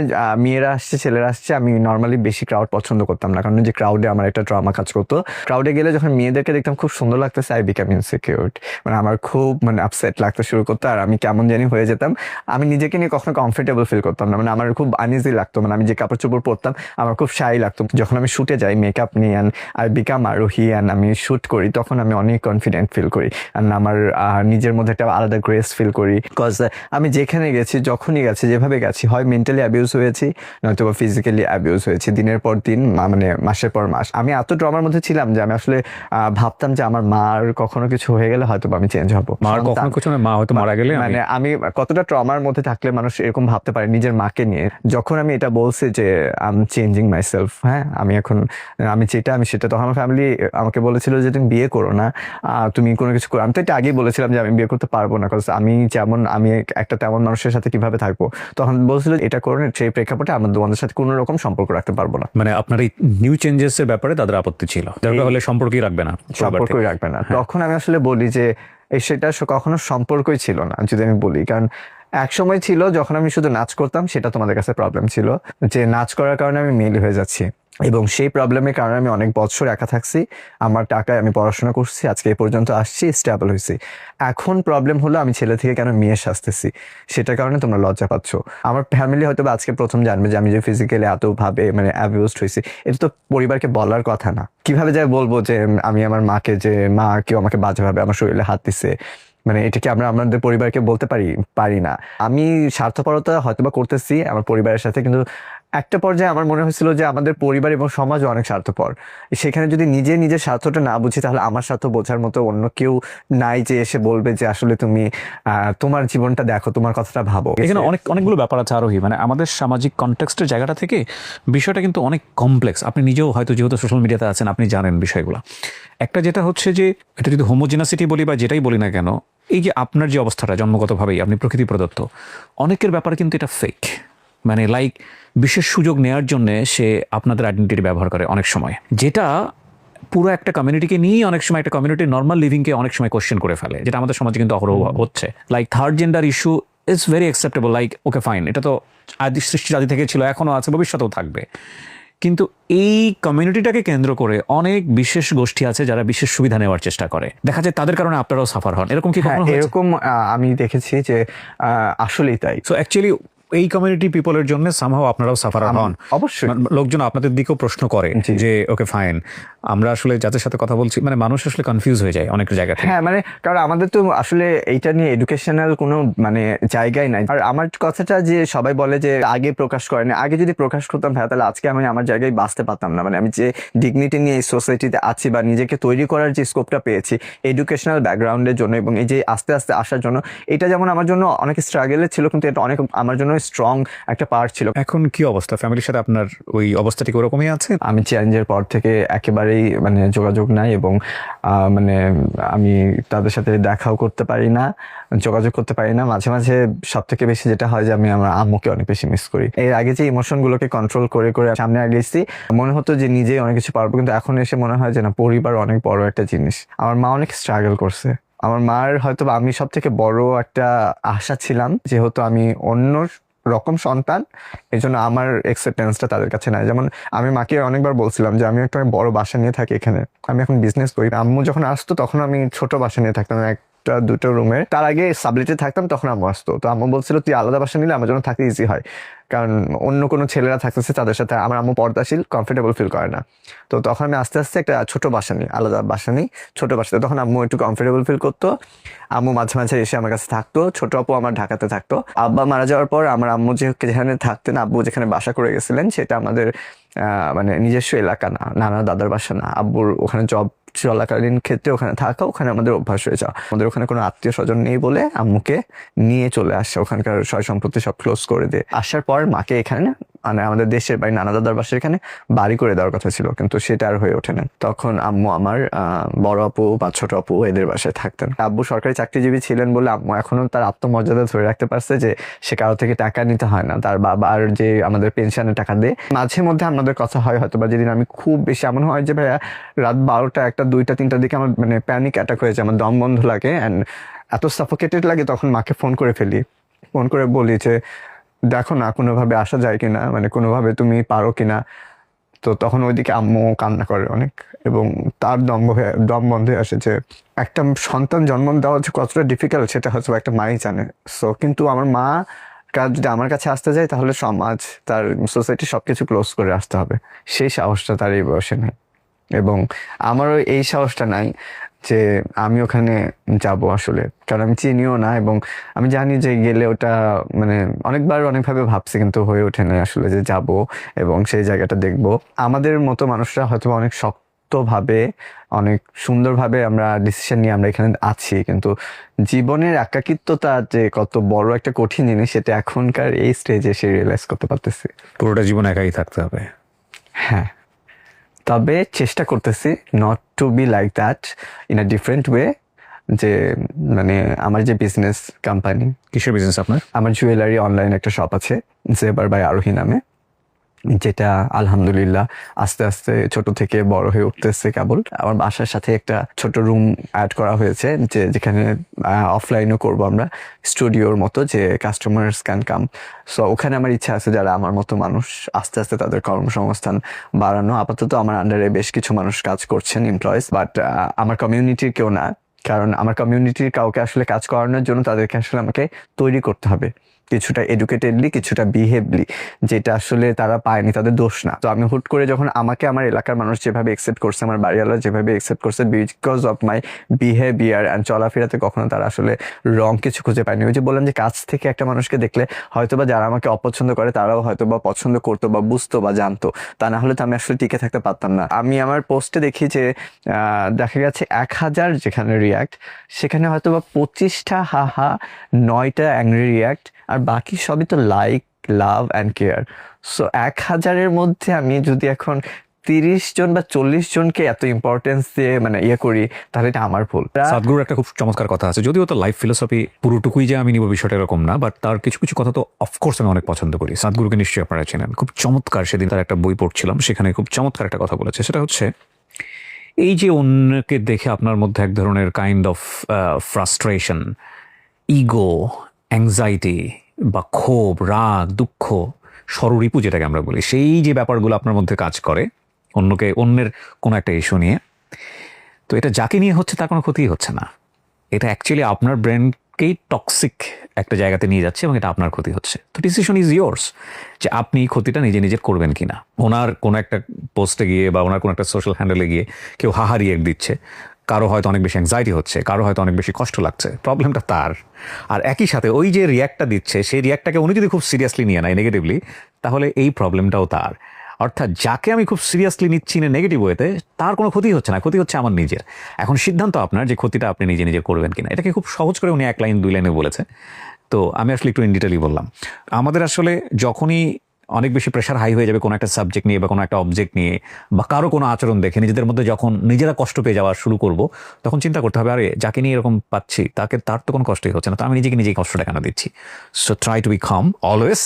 মেয়েরা আসছে, ছেলেরা আসছে। আমি নর্মালি বেশি ক্রাউড পছন্দ করতাম না, কারণ যে ক্রাউডে আমার একটা ট্রমা কাজ করতো। ক্রাউডে গেলে যখন মেয়েদেরকে দেখতাম খুব সুন্দর লাগতেছে, আই বিকাম ইনসিকিউর, মানে আমার খুব আপসেট লাগতে শুরু করতো, আর আমি কেমন জানি হয়ে যেতাম। আমি নিজেকে নিয়ে কখনো কমফোর্টেবল ফিল করতাম না, মানে আমার খুব আনইজি লাগতো। মানে আমি যে কাপড় চোপড় পরতাম আমার খুব শাই লাগতো। যখন আমি শুটে যাই মেকআপ নিয়ে অ্যান্ড আই বিকাম আরোহী অ্যান্ড আমি শুট করি, তখন আমি অনেক কনফিডেন্ট ফিল করি অ্যান্ড আমার নিজের মধ্যে একটা আলাদা গ্রেস ফিল করি। বিকজ আমি যেখানে গেছি, যখনই গেছি, যেভাবে গেছি, হয় মেন্টালি অ্যাবিউজ হয়েছি, নয়তো বা ফিজিক্যালি অ্যাবিউজ হয়েছি, দিনের পর দিন, মানে মাসের পর মাস। আমি এত ড্রামার মধ্যে ছিলাম যে আমি আসলে ভাবতাম যে আমার মার কখনো কিছু হয়ে গেলে হয়তো আমি চেঞ্জ হবো। মার কখনো কিছু না, মা হয়তো মারা গেলে মানে আমি কতটা ট্রমার মধ্যে থাকলে মানুষ এরকম ভাবতে পারে নিজের মাকে নিয়ে। যখন আমি এটা বলছি যে I am changing my self, হ্যাঁ আমি যেটা আমি সেটা, তখন আমার ফ্যামিলি আমাকে বলেছিল যে তুমি বিয়ে করো না, তুমি কোনো কিছু করো। আমি তো এটা আগেই বলেছিলাম যে আমি বিয়ে করতে পারবো না, কারণ আমি একটা তেমন মানুষের সাথে কিভাবে থাকবো। তখন বলছিল এটা করো না, সেই প্রেক্ষাপটে আমরা তোমাদের সাথে কোনো রকম সম্পর্ক রাখতে পারবো না। মানে আপনার এই নিউ চেঞ্জেস এর ব্যাপারে তাদের আপত্তি ছিল, দরকার হলে সম্পর্কই রাখবে না, সম্পর্কই রাখবে না। তখন আমি আসলে বলি যে সেটা কখনো সম্পর্কই ছিল না, যদি আমি বলি। কারণ এক সময় ছিল যখন আমি শুধু নাচ করতাম, সেটা তোমাদের কাছে প্রবলেম ছিল, যে নাচ করার কারণে আমি মেল হয়ে যাচ্ছি, এবং সেই প্রবলেমের কারণে আমি অনেক বছর একা থাকছি। আমার টাকায় আমি পড়াশোনা করছি, আজকে এই পর্যন্ত আসছি, স্টেবল হয়েছি। এখন প্রবলেম হলো আমি ছেলে থেকে কেন মেয়ে সাজতেছি, সেটার কারণে তোমরা লজ্জা পাচ্ছ। আমার ফ্যামিলি হয়তো আজকে প্রথম জানবে যে আমি যে ফিজিক্যালি এতভাবে অ্যাবিউজড হয়েছি। এটা তো পরিবারকে বলার কথা না। কিভাবে যাই বলবো যে আমি আমার মাকে, যে মা কেউ আমাকে বাজেভাবে আমার শরীরে হাত দিছে, মানে এটা কি আমরা আমাদের পরিবারকে বলতে পারি না। আমি স্বার্থপরতা হয়তোবা করতেছি আমার পরিবারের সাথে, কিন্তু একটা পর্যায়ে আমার মনে হয়েছিল যে আমাদের পরিবার এবং সমাজও অনেক স্বার্থপর। সেখানে যদি নিজের স্বার্থটা না বুঝি, তাহলে আমার স্বার্থ বোঝার মতো অন্য কেউ নাই যে এসে বলবে যে আসলে তুমি তোমার জীবনটা দেখো, তোমার কথাটা ভাবো। এখানে অনেকগুলো ব্যাপার আছে আরোহী, মানে আমাদের সামাজিক কনটেক্সটের জায়গাটা থেকে বিষয়টা কিন্তু অনেক কমপ্লেক্স। আপনি নিজেও হয়তো যেহেতু সোশ্যাল মিডিয়াতে আছেন আপনি জানেন বিষয়গুলো। একটা যেটা হচ্ছে যে এটা যদি হোমোজেনাসিটি বলি বা যেটাই বলি না কেন, এই যে আপনার যে অবস্থাটা জন্মগতভাবেই আপনি প্রকৃতি প্রদত্ত, অনেকের ব্যাপারে কিন্তু এটা ফেক। মানে লাইক বিশেষ সুযোগ নেওয়ার জন্য সে আপনাদের আইডেন্টিটি ব্যবহার করে অনেক সময়, যেটা পুরো একটা কমিউনিটিকে নিয়ে অনেক সময় একটা কমিউনিটির নর্মাল লিভিংকে অনেক সময় কোশ্চেন করে ফেলে, যেটা আমাদের সমাজে কিন্তু অহরহ হচ্ছে। Like third gender issue is very acceptable, like okay fine, এটা তো আদি সৃষ্টি জাতি থেকে ছিল, এখনও আছে, ভবিষ্যতেও থাকবে। কিন্তু এই কমিউনিটিটাকে কেন্দ্র করে অনেক বিশেষ গোষ্ঠী আছে যারা বিশেষ সুবিধা নেওয়ার চেষ্টা করে, দেখা যায় তাদের কারণে আপনারাও সাফার হন। এরকম কি কখনো হয়েছে? এরকম আমি দেখেছি যে আসলেই তাই। সো অ্যাকচুয়ালি এই কমিউনিটি পিপলের জন্য সামহাও আপনারাও সাফার হন। অবশ্যই লোকজন আপনাদের দিকেও প্রশ্ন করে যে ওকে ফাইন, আমরা আসলে যাদের সাথে কথা বলছি, মানে মানুষ আসলে কনফিউজ হয়ে যায় অনেক জায়গা থেকে। হ্যাঁ, মানে কারণ আমাদের তো আসলে এইটা নিয়ে এডুকেশনাল কোনো জায়গায় নাই। আর আমার কথাটা যে সবাই বলে যে আগে প্রকাশ করেনি, আগে যদি প্রকাশ করতাম ভাই, তাহলে আজকে আমি আমার জায়গায় বাঁচতে পারতাম না। মানে আমি যে ডিগনিটি নিয়ে এই সোসাইটিতে আছি বা নিজেকে তৈরি করার যে স্কোপটা পেয়েছি এডুকেশনাল ব্যাকগ্রাউন্ডের জন্য এবং এই যে আস্তে আস্তে আসার জন্য, এটা যেমন আমার জন্য অনেক স্ট্রাগলের ছিল, কিন্তু এটা অনেক আমার জন্য স্ট্রং একটা পার্ট ছিল। এখন কি অবস্থা ফ্যামিলির সাথে? আপনার ওই অবস্থাটি ওরকমই আছে? আমি চ্যালেঞ্জের পর থেকে একেবারেই যোগাযোগ নাই, এবং আমি তাদের সাথে দেখাও করতে পারি না, যোগাযোগ করতে পারি না। মাঝে মাঝে সব থেকে বেশি যেটা হয় যে আমি আমার আম্মুকে অনেক বেশি মিস করি। এর আগে যে ইমোশন গুলোকে কন্ট্রোল করে করে সামনে আগেছি, মনে হতো যে নিজেই অনেক কিছু পারবো, কিন্তু এখন এসে মনে হয় যে না, পরিবার অনেক বড় একটা জিনিস। আমার মা অনেক স্ট্রাগল করছে। আমার মার হয়তো আমি সব থেকে বড় একটা আশা ছিলাম, যেহেতু আমি অন্য রকম সন্তান, এই জন্য আমার একসেপ্টেন্সটা তাদের কাছে নাই। যেমন আমি মাকে অনেকবার বলছিলাম যে আমি একটা বড় বাসা নিয়ে থাকি এখানে, আমি এখন বিজনেস করি। আম্মু যখন আসতো তখন আমি ছোট বাসা নিয়ে থাকতাম, একটা দুটো রুমের। তার আগে সাবলেটে থাকতাম, তখন আম্মু আসতো। তো আম্মু বলছিল তুই আলাদা বাসা নিলে আমার জন্য থাকতে ইজি হয়, কারণ অন্য কোনো ছেলেরা থাকতেছে তাদের সাথে আমার আম্মু পর্দাশীল, কমফোর্টেবল ফিল করে না। তো তখন আমি আস্তে আস্তে একটা ছোট বাসা নিই, আলাদা বাসা নিই, ছোট বাসাতে। তখন আম্মু একটু কমফোর্টেবল ফিল করতো। আম্মু মাঝে মাঝে এসে আমার কাছে থাকতো, ছোট আপু আমার ঢাকাতে থাকতো। আব্বা মারা যাওয়ার পর আমার আম্মু যেখানে থাকতেন, আব্বু যেখানে বাসা করে গেছিলেন, সেটা আমাদের মানে নিজস্ব এলাকা না, নানা দাদার বাসা না। আব্বুর ওখানে জব চলাকালীন ক্ষেত্রে ওখানে থাকা, ওখানে আমাদের অভ্যাস হয়ে যাওয়া। আমাদের ওখানে কোনো আত্মীয় স্বজন নেই বলে আম্মুকে নিয়ে চলে আসে, ওখানকার সয় সম্পত্তি সব ক্লোজ করে দিয়ে আসার পর মাকে এখানে মানে আমাদের দেশের বাড়ি নানা দাদার বাসার এখানে বাড়ি করে দেওয়ার কথা ছিল, কিন্তু সেটা আর হয়ে ওঠে না। তখন আম্মু আমার বড় আপু বা ছোট আপু এদের বাসায় থাকতেন। আব্বু সরকারি চাকরিজীবী ছিলেন বলে আম্মু এখনো তার আত্মমর্যাদা ধরে রাখতে পারছে যে সে কারো থেকে টাকা নিতে হয় না, তার বাবার যে আমাদের পেনশনের টাকা দিয়ে। মাঝে মধ্যে আমাদের কথা হয়, হয়তো বা যেদিন আমি খুব বেশি এমন হয় যে ভাইয়া রাত 12টা 1টা 2টা 3টার দিকে আমার মানে প্যানিক অ্যাটাক হয়েছে, আমার দম বন্ধ লাগে অ্যান্ড এত সাফোকেটেড লাগে, তখন মাকে ফোন করে ফেলি, ফোন করে বলি যে দেখো না কোনোভাবে আসা যায় কিনা, মানে কোনোভাবে তুমি পারো কিনা। তো তখন ওইদিকে আম্মু কান্না করে অনেক, এবং তার দম বন্ধ হয়ে আসে। যে একটা সন্তান জন্ম দেওয়া যে কতটা ডিফিকাল্ট সেটা হয়তো একটা মাই জানে। সো কিন্তু আমার মা যদি আমার কাছে আসতে যায় তাহলে সমাজ, তার সোসাইটি সবকিছু ক্লোজ করে আসতে হবে, সেই সাহসটা তার এই বয়সে নেই। এবং আমারও এই সাহসটা নাই যে আমি ওখানে যাব আসলে, কারণ আমি চিনিও না এবং আমি জানি যে গেলে ওটা মানে অনেকবার অনেকভাবে ভাবছি, কিন্তু হয়ে ওঠে না আসলে যে যাব এবং সেই জায়গাটা দেখব। আমাদের মতো মানুষরা হয়তো অনেক শক্তভাবে, অনেক সুন্দরভাবে আমরা ডিসিশন নিয়ে আমরা এখানে আছি, কিন্তু জীবনের একাকিত্বতা যে কত বড় একটা কঠিন জিনিস সেটা এখনকার এই স্টেজে এসে রিয়েলাইজ করতে পারতেছি। পুরোটা জীবন একাই থাকতে হবে। হ্যাঁ, তবে চেষ্টা করতেছি not to be like that, in a different way. যে মানে আমার যে বিজনেস কোম্পানি, কিসের বিজনেস আপনার? আমার জুয়েলারি অনলাইন একটা শপ আছে জেবার বাই আরোহী নামে, যেটা আলহামদুলিল্লাহ আস্তে আস্তে ছোট থেকে বড় হয়ে উঠতেছে কেবল। আমার বাসার সাথে একটা ছোট রুম অ্যাড করা হয়েছে, যেখানে অফলাইনও করবো আমরা, স্টুডিওর মতো, যে কাস্টমার্স ক্যান কাম। সো ওখানে আমার ইচ্ছা আছে যারা আমার মতো মানুষ আস্তে আস্তে তাদের কর্মসংস্থান বাড়ানো। আপাতত আমার আন্ডারে বেশ কিছু মানুষ কাজ করছেন, এমপ্লয়িজ, বাট আমার কমিউনিটির কেউ না, কারণ আমার কমিউনিটির কাউকে আসলে কাজ করানোর জন্য তাদেরকে আসলে আমাকে তৈরি করতে হবে কিছুটা এডুকেটেডলি, কিছুটা বিহেভলি, যেটা আসলে তারা পায়নি, তাদের দোষ না। তো আমি হুট করে যখন আমাকে আমার এলাকার মানুষ যেভাবে একসেপ্ট করছে, আমার বাড়িওয়ালা যেভাবে একসেপ্ট করছে, because of my behaviour and চলাফেরাতে কখনো তারা আসলে রং কিছু খুঁজে পায়নি। ওই যে বললাম যে কাছ থেকে একটা মানুষকে দেখলে হয়তোবা যারা আমাকে অপছন্দ করে তারাও হয়তোবা পছন্দ করতো বা বুঝতো বা জানতো, তা না হলে তো আমি আসলে টিকে থাকতে পারতাম না। আমি আমার পোস্টে দেখি যে দেখা গেছে 1000 যেখানে রিয়াক্ট, সেখানে হয়তোবা 25টা হাহা, 9টা অ্যাংরি রিয়াক্ট, আর বাকি সবই তো like, love and care. So 1000-এর মধ্যে আমি যদি এখন 30 জন বা 40 জনকে এত ইম্পর্টেন্স দিয়ে মানে করি, তাহলে এটা আমার ভুল। সাদগুরুর একটা খুব চমৎকার কথা আছে, যদিও তো লাইফ ফিলোসফি পুরোটুকুই যে আমি নিব বিষয়টা এরকম না, বাট তার কিছু কিছু কথা তো অফকোর্স আমি অনেক পছন্দ করি। সাদগুরুকে নিশ্চয়ই আপনারা চেনেন, খুব চমৎকার। সেদিন তার একটা বই পড়ছিলাম, সেখানে খুব চমৎকার একটা কথা বলেছে, সেটা হচ্ছে এই যে অন্যকে দেখে আপনার মধ্যে এক ধরনের kind of frustration, ego, anxiety বা ক্ষোভ, রাগ, দুঃখ, স্বররিপু যেটাকে আমরা বলি, সেই যে ব্যাপারগুলো আপনার মধ্যে কাজ করে অন্যের কোনো একটা ইস্যু নিয়ে, তো এটা যাকে নিয়ে হচ্ছে তার কোনো ক্ষতি হচ্ছে না, এটা অ্যাকচুয়ালি আপনার ব্রেনকেই টক্সিক একটা জায়গাতে নিয়ে যাচ্ছে এবং এটা আপনার ক্ষতি হচ্ছে। তো ডিসিশন ইজ ইয়োর্স যে আপনি ক্ষতিটা নিজে নিজে করবেন কিনা। ওনার কোনো একটা পোস্টে গিয়ে বা ওনার কোনো একটা সোশ্যাল হ্যান্ডেলে গিয়ে কেউ হাহা রিয়েক্ট দিচ্ছে, কারো হয়তো অনেক বেশি অ্যাংজাইটি হচ্ছে, কারো হয়তো অনেক বেশি কষ্ট লাগছে, প্রবলেমটা তার। আর একই সাথে ওই যে রিয়াক্টটা দিচ্ছে, সেই রিয়াক্টটাকে উনি যদি খুব সিরিয়াসলি নিয়ে নেয় নেগেটিভলি, তাহলে এই প্রবলেমটাও তার। অর্থাৎ যাকে আমি খুব সিরিয়াসলি নিচ্ছি না নেগেটিভ ওয়েতে, তার কোনো ক্ষতি হচ্ছে না, ক্ষতি হচ্ছে আমার নিজের। এখন সিদ্ধান্ত আপনার যে ক্ষতিটা আপনি নিজে নিজে করবেন কিনা। এটাকে খুব সহজ করে উনি 1 লাইন 2 লাইনে বলেছে, তো আমি আসলে একটু ইন ডিটেলই বললাম। আমাদের আসলে যখনই অনেক বেশি প্রেশার হাই হয়ে যাবে কোনো একটা সাবজেক্ট নিয়ে বা কোনো একটা অবজেক্ট নিয়ে বা কারো কোনো আচরণ দেখে নিজেদের মধ্যে যখন নিজেরা কষ্ট পেয়ে যাওয়া শুরু করব, তখন চিন্তা করতে হবে, আরে যাকে নিয়ে এরকম পাচ্ছি তার তো কোনো কষ্টই হচ্ছে না, তো আমি নিজেকে নিজেই কষ্টটা কেন দিচ্ছি। So try to be calm always,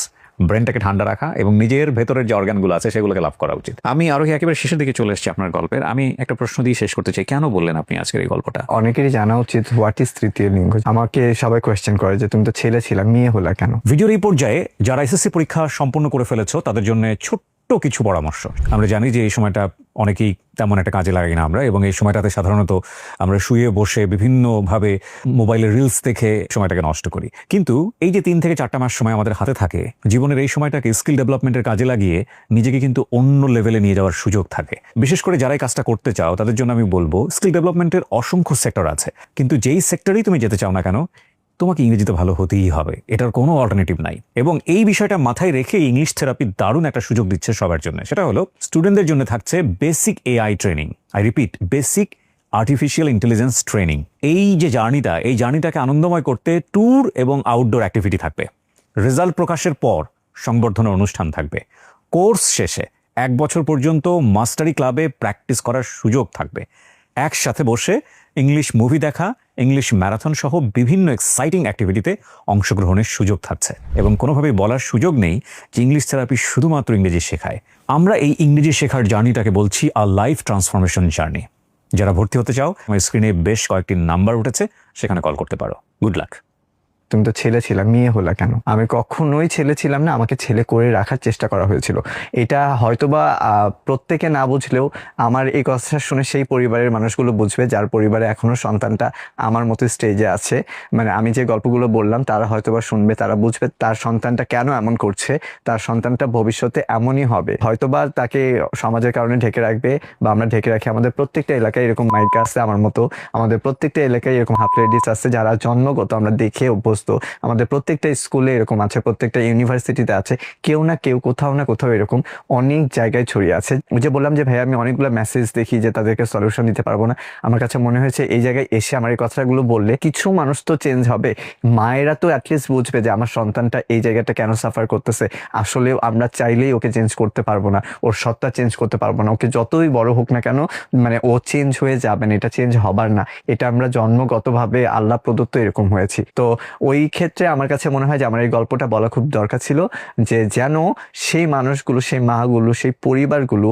ব্রেনটাকে ঠান্ডা রাখা এবং নিজের ভেতরের যে অর্গানগুলো আছে সেগুলোকে লাভ করা উচিত। আমি আরো একেবারে শেষের দিকে চলে এসেছি আপনার গল্পের। আমি একটা প্রশ্ন দিয়ে শেষ করতে চাই, কেন বললেন আপনি আজকের এই গল্পটা? অনেকেরই জানা উচিত হোয়াট ইজ তৃতীয় লিঙ্গ। আমাকে সবাই কোয়েশ্চেন করে যে তুমি তো ছেলে ছিলা, মেয়ে হলা কেন? ভিডিওর এই পর্যায়ে যারা এসএসসি পরীক্ষা সম্পূর্ণ করে ফেলেছো তাদের জন্য ছোট্ট কিছু পরামর্শ। আমরা জানি যে এই সময়টা অনেকেই তেমন একটা কাজে লাগে না আমরা, এবং এই সময়টাতে সাধারণত আমরা শুয়ে বসে বিভিন্নভাবে মোবাইলের রিলস দেখে সময়টাকে নষ্ট করি। কিন্তু এই যে 3 থেকে 4টা মাস সময় আমাদের হাতে থাকে, জীবনের এই সময়টাকে স্কিল ডেভেলপমেন্টের কাজে লাগিয়ে নিজেকে কিন্তু অন্য লেভেলে নিয়ে যাওয়ার সুযোগ থাকে। বিশেষ করে যারা এই কাজটা করতে চাও তাদের জন্য আমি বলবো, স্কিল ডেভেলপমেন্টের অসংখ্য সেক্টর আছে, কিন্তু যেই সেক্টরেই তুমি যেতে চাও না কেন, তোমাকে ইংরেজিতে ভালো হতেই হবে, এটার কোনো অল্টারনেটিভ নাই। এবং এই বিষয়টা মাথায় রেখে ইংলিশ থেরাপি দারুণ একটা সুযোগ দিচ্ছে সবার জন্য। সেটা হলো স্টুডেন্টদের জন্য থাকছে basic AI training. I repeat, basic artificial intelligence training. এই যে জার্নিটাকে আনন্দময় করতে ট্যুর এবং আউটডোর অ্যাক্টিভিটি থাকবে। রেজাল্ট প্রকাশের পর সংবর্ধনা অনুষ্ঠান থাকবে। কোর্স শেষে 1 বছর পর্যন্ত মাস্টারি ক্লাবে প্র্যাকটিস করার সুযোগ থাকবে। একসাথে বসে ইংলিশ মুভি দেখা, ইংলিশ ম্যারাথন সহ বিভিন্ন এক্সাইটিং অ্যাক্টিভিটিতে অংশগ্রহণের সুযোগ থাকছে। এবং কোনোভাবেই বলার সুযোগ নেই যে ইংলিশ থেরাপি শুধুমাত্র ইংরেজি শেখায়। আমরা এই ইংরেজি শেখার জার্নিটাকে বলছি আ লাইফ ট্রান্সফরমেশন জার্নি। যারা ভর্তি হতে চাও, আমার স্ক্রিনে বেশ কয়েকটি নাম্বার উঠেছে, সেখানে কল করতে পারো। Good luck. তুমি তো ছেলে ছিলা, মেয়ে হলা কেন? আমি কখনোই ছেলে ছিলাম না, আমাকে ছেলে করে রাখার চেষ্টা করা হয়েছিল। এটা হয়তোবা প্রত্যেকে না বুঝলেও আমার এই কথা শুনে সেই পরিবারের মানুষগুলো বুঝবে যার পরিবারে এখনো সন্তানটা আমার মতো স্টেজে আছে। মানে আমি যে গল্পগুলো বললাম তারা হয়তোবা শুনবে, তারা বুঝবে তার সন্তানটা কেন এমন করছে, তার সন্তানটা ভবিষ্যতে এমনই হবে। হয়তোবা তাকে সমাজের কারণে ঢেকে রাখবে বা আমরা ঢেকে রাখি। আমাদের প্রত্যেকটা এলাকায় এরকম মাইকা আছে আমার মতো, আমাদের প্রত্যেকটা এলাকায় এরকম হাফ লেডিস আছে যারা জন্মগত আমরা দেখে অভ্যস্ত। আমাদের প্রত্যেকটা স্কুলে এরকম আছে, প্রত্যেকটা ইউনিভার্সিটিতে আছে, কেউ না কেউ কোথাও না কোথাও এরকম অনেক জায়গায় ছড়িয়ে আছে। যে বললাম যে ভাইয়া আমি অনেকগুলো মেসেজ দেখি যে তাদেরকে সলিউশন দিতে পারবো না। আমার কাছে মনে হয়েছে এই জায়গায় এসে আমার এই কথাগুলো বললে কিছু মানুষ তো চেঞ্জ হবে। মায়েরা তো অ্যাটলিস্ট বুঝবে যে আমার সন্তানটা এই জায়গাটা কেন সাফার করতেছে। আসলেও আমরা চাইলেই ওকে চেঞ্জ করতে পারবো না, ওর সত্তা চেঞ্জ করতে পারবো না। ওকে যতই বড় হোক না কেন, মানে ও চেঞ্জ হয়ে যাবে না, এটা চেঞ্জ হবার না। এটা আমরা জন্মগতভাবে আল্লাহ প্রদত্ত এরকম হয়েছি। তো ওই ক্ষেত্রে আমার কাছে মনে হয় যে আমার এই গল্পটা বলা খুব দরকার ছিল, যে যেন সেই মানুষগুলো, সেই মাগুলো, সেই পরিবারগুলো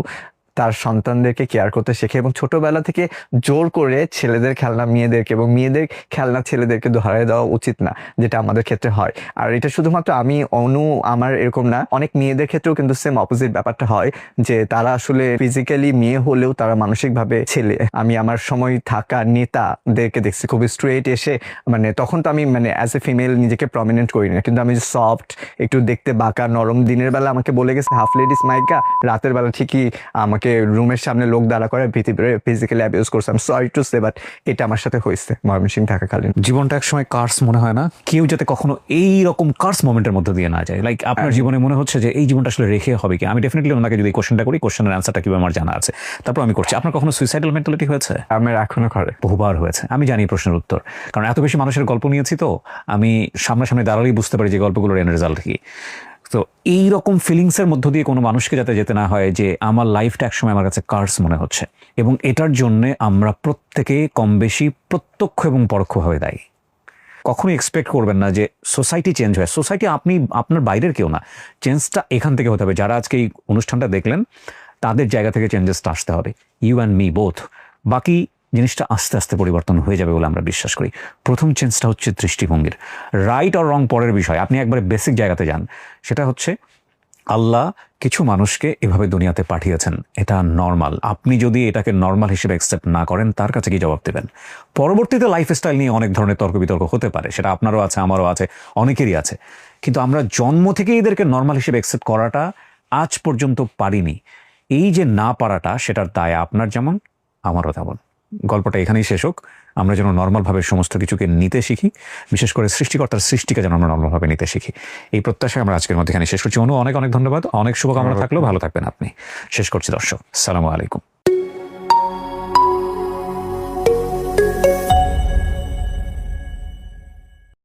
তার সন্তানদেরকে কেয়ার করতে শেখে এবং ছোটবেলা থেকে জোর করে ছেলেদের খেলনা মেয়েদেরকে এবং মেয়েদের খেলনা ছেলেদেরকে ধরায় দেওয়া উচিত না, যেটা আমাদের ক্ষেত্রে হয়। আর এটা শুধুমাত্র আমি আমার এরকম না, অনেক মেয়েদের ক্ষেত্রেও কিন্তু সেম অপোজিট ব্যাপারটা হয়, যে তারা আসলে ফিজিক্যালি মেয়ে হলেও তারা মানসিকভাবে ছেলে। আমি আমার সময় থাকা নেতাদেরকে দেখছি খুব স্ট্রেট এসে, মানে তখন তো আমি মানে অ্যাজ এ ফিমেল নিজেকে প্রমিনেন্ট করি না, কিন্তু আমি সফট, একটু দেখতে বাঁকা নরম, দিনের বেলা আমাকে বলে গেছে হাফ লেডিস মাইকা, রাতের বেলা ঠিকই আমাকে রুমের সামনে লোক দাঁড়া করে ফিজিক্যালি অ্যাবিউজ করছে। আমি সরি টু সে, বাট এটা আমার সাথে হয়েছে ময়মনসিংহ থাকাকালীন। জীবনটা একসময় কার্স মনে হয় না? কেউ যাতে কখনো এই রকম কার্স মোমেন্টের মধ্যে দিয়ে না যায়। লাইক আপনার জীবনে মনে হচ্ছে যে এই জীবনটা আসলে রেখে হবে কি? আমি ডেফিনেটলি ওনাকে যদি কোশ্চেনটা করি, কোশ্চেনের অ্যান্সারটা কিভাবে আমার জানা আছে, তারপর আমি করছি। আপনার কখনো সুইসাইডাল মেন্টালিটি হয়েছে? আমার এখনো করে, বহুবার হয়েছে। আমি জানি প্রশ্নের উত্তর, কারণ এত বেশি মানুষের গল্প নিয়েছি তো আমি সামনাসামনি দাঁড়ালেই বুঝতে পারি যে গল্পগুলোর এন্ড রেজাল্ট কি। তো এইরকম ফিলিংসের মধ্য দিয়ে কোনো মানুষকে যাতে যেতে না হয় যে আমার লাইফটা একসময় আমার কাছে কার্স মনে হচ্ছে, এবং এটার জন্য আমরা প্রত্যেকে কম বেশি প্রত্যক্ষ এবং পরোক্ষভাবে দায়ী। কখনোই এক্সপেক্ট করবেন না যে সোসাইটি চেঞ্জ হয়। সোসাইটি আপনি আপনার বাইরের কেউ না, চেঞ্জটা এখান থেকে হতে হবে। যারা আজকে এই অনুষ্ঠানটা দেখলেন তাদের জায়গা থেকে চেঞ্জেসটা আসতে হবে, ইউ অ্যান্ড মি বোথ। বাকি জিনিসটা আস্তে আস্তে পরিবর্তন হয়ে যাবে বলে আমরা বিশ্বাস করি। প্রথম চেঞ্জটা হচ্ছে দৃষ্টিভঙ্গির। রাইট আর রং পরের বিষয়, আপনি একবারে বেসিক জায়গাতে যান। সেটা হচ্ছে আল্লাহ কিছু মানুষকে এভাবে দুনিয়াতে পাঠিয়েছেন, এটা নর্মাল। আপনি যদি এটাকে নর্মাল হিসেবে অ্যাকসেপ্ট না করেন, তার কাছে কি জবাব দেবেন? পরবর্তীতে লাইফস্টাইল নিয়ে অনেক ধরনের তর্ক বিতর্ক হতে পারে, সেটা আপনারও আছে, আমারও আছে, অনেকেরই আছে। কিন্তু আমরা জন্ম থেকে এদেরকে নর্মাল হিসেবে অ্যাকসেপ্ট করাটা আজ পর্যন্ত পারিনি। এই যে না পারাটা, সেটার দায় আপনার যেমন আমারও তেমন। গল্পটা এখানেই শেষ হোক। আমরা যেন নর্মালভাবে সমস্ত কিছুকে নিতে শিখি, বিশেষ করে সৃষ্টিকর্তার সৃষ্টিকে যেন আমরা নর্মালভাবে নিতে শিখি। এই প্রত্যাশায় আমরা আজকের মধ্যে এখানে শেষ করছি। অনু, অনেক অনেক ধন্যবাদ, অনেক শুভকামনা থাকলো, ভালো থাকবেন আপনি। শেষ করছি দর্শক, আসসালামু আলাইকুম।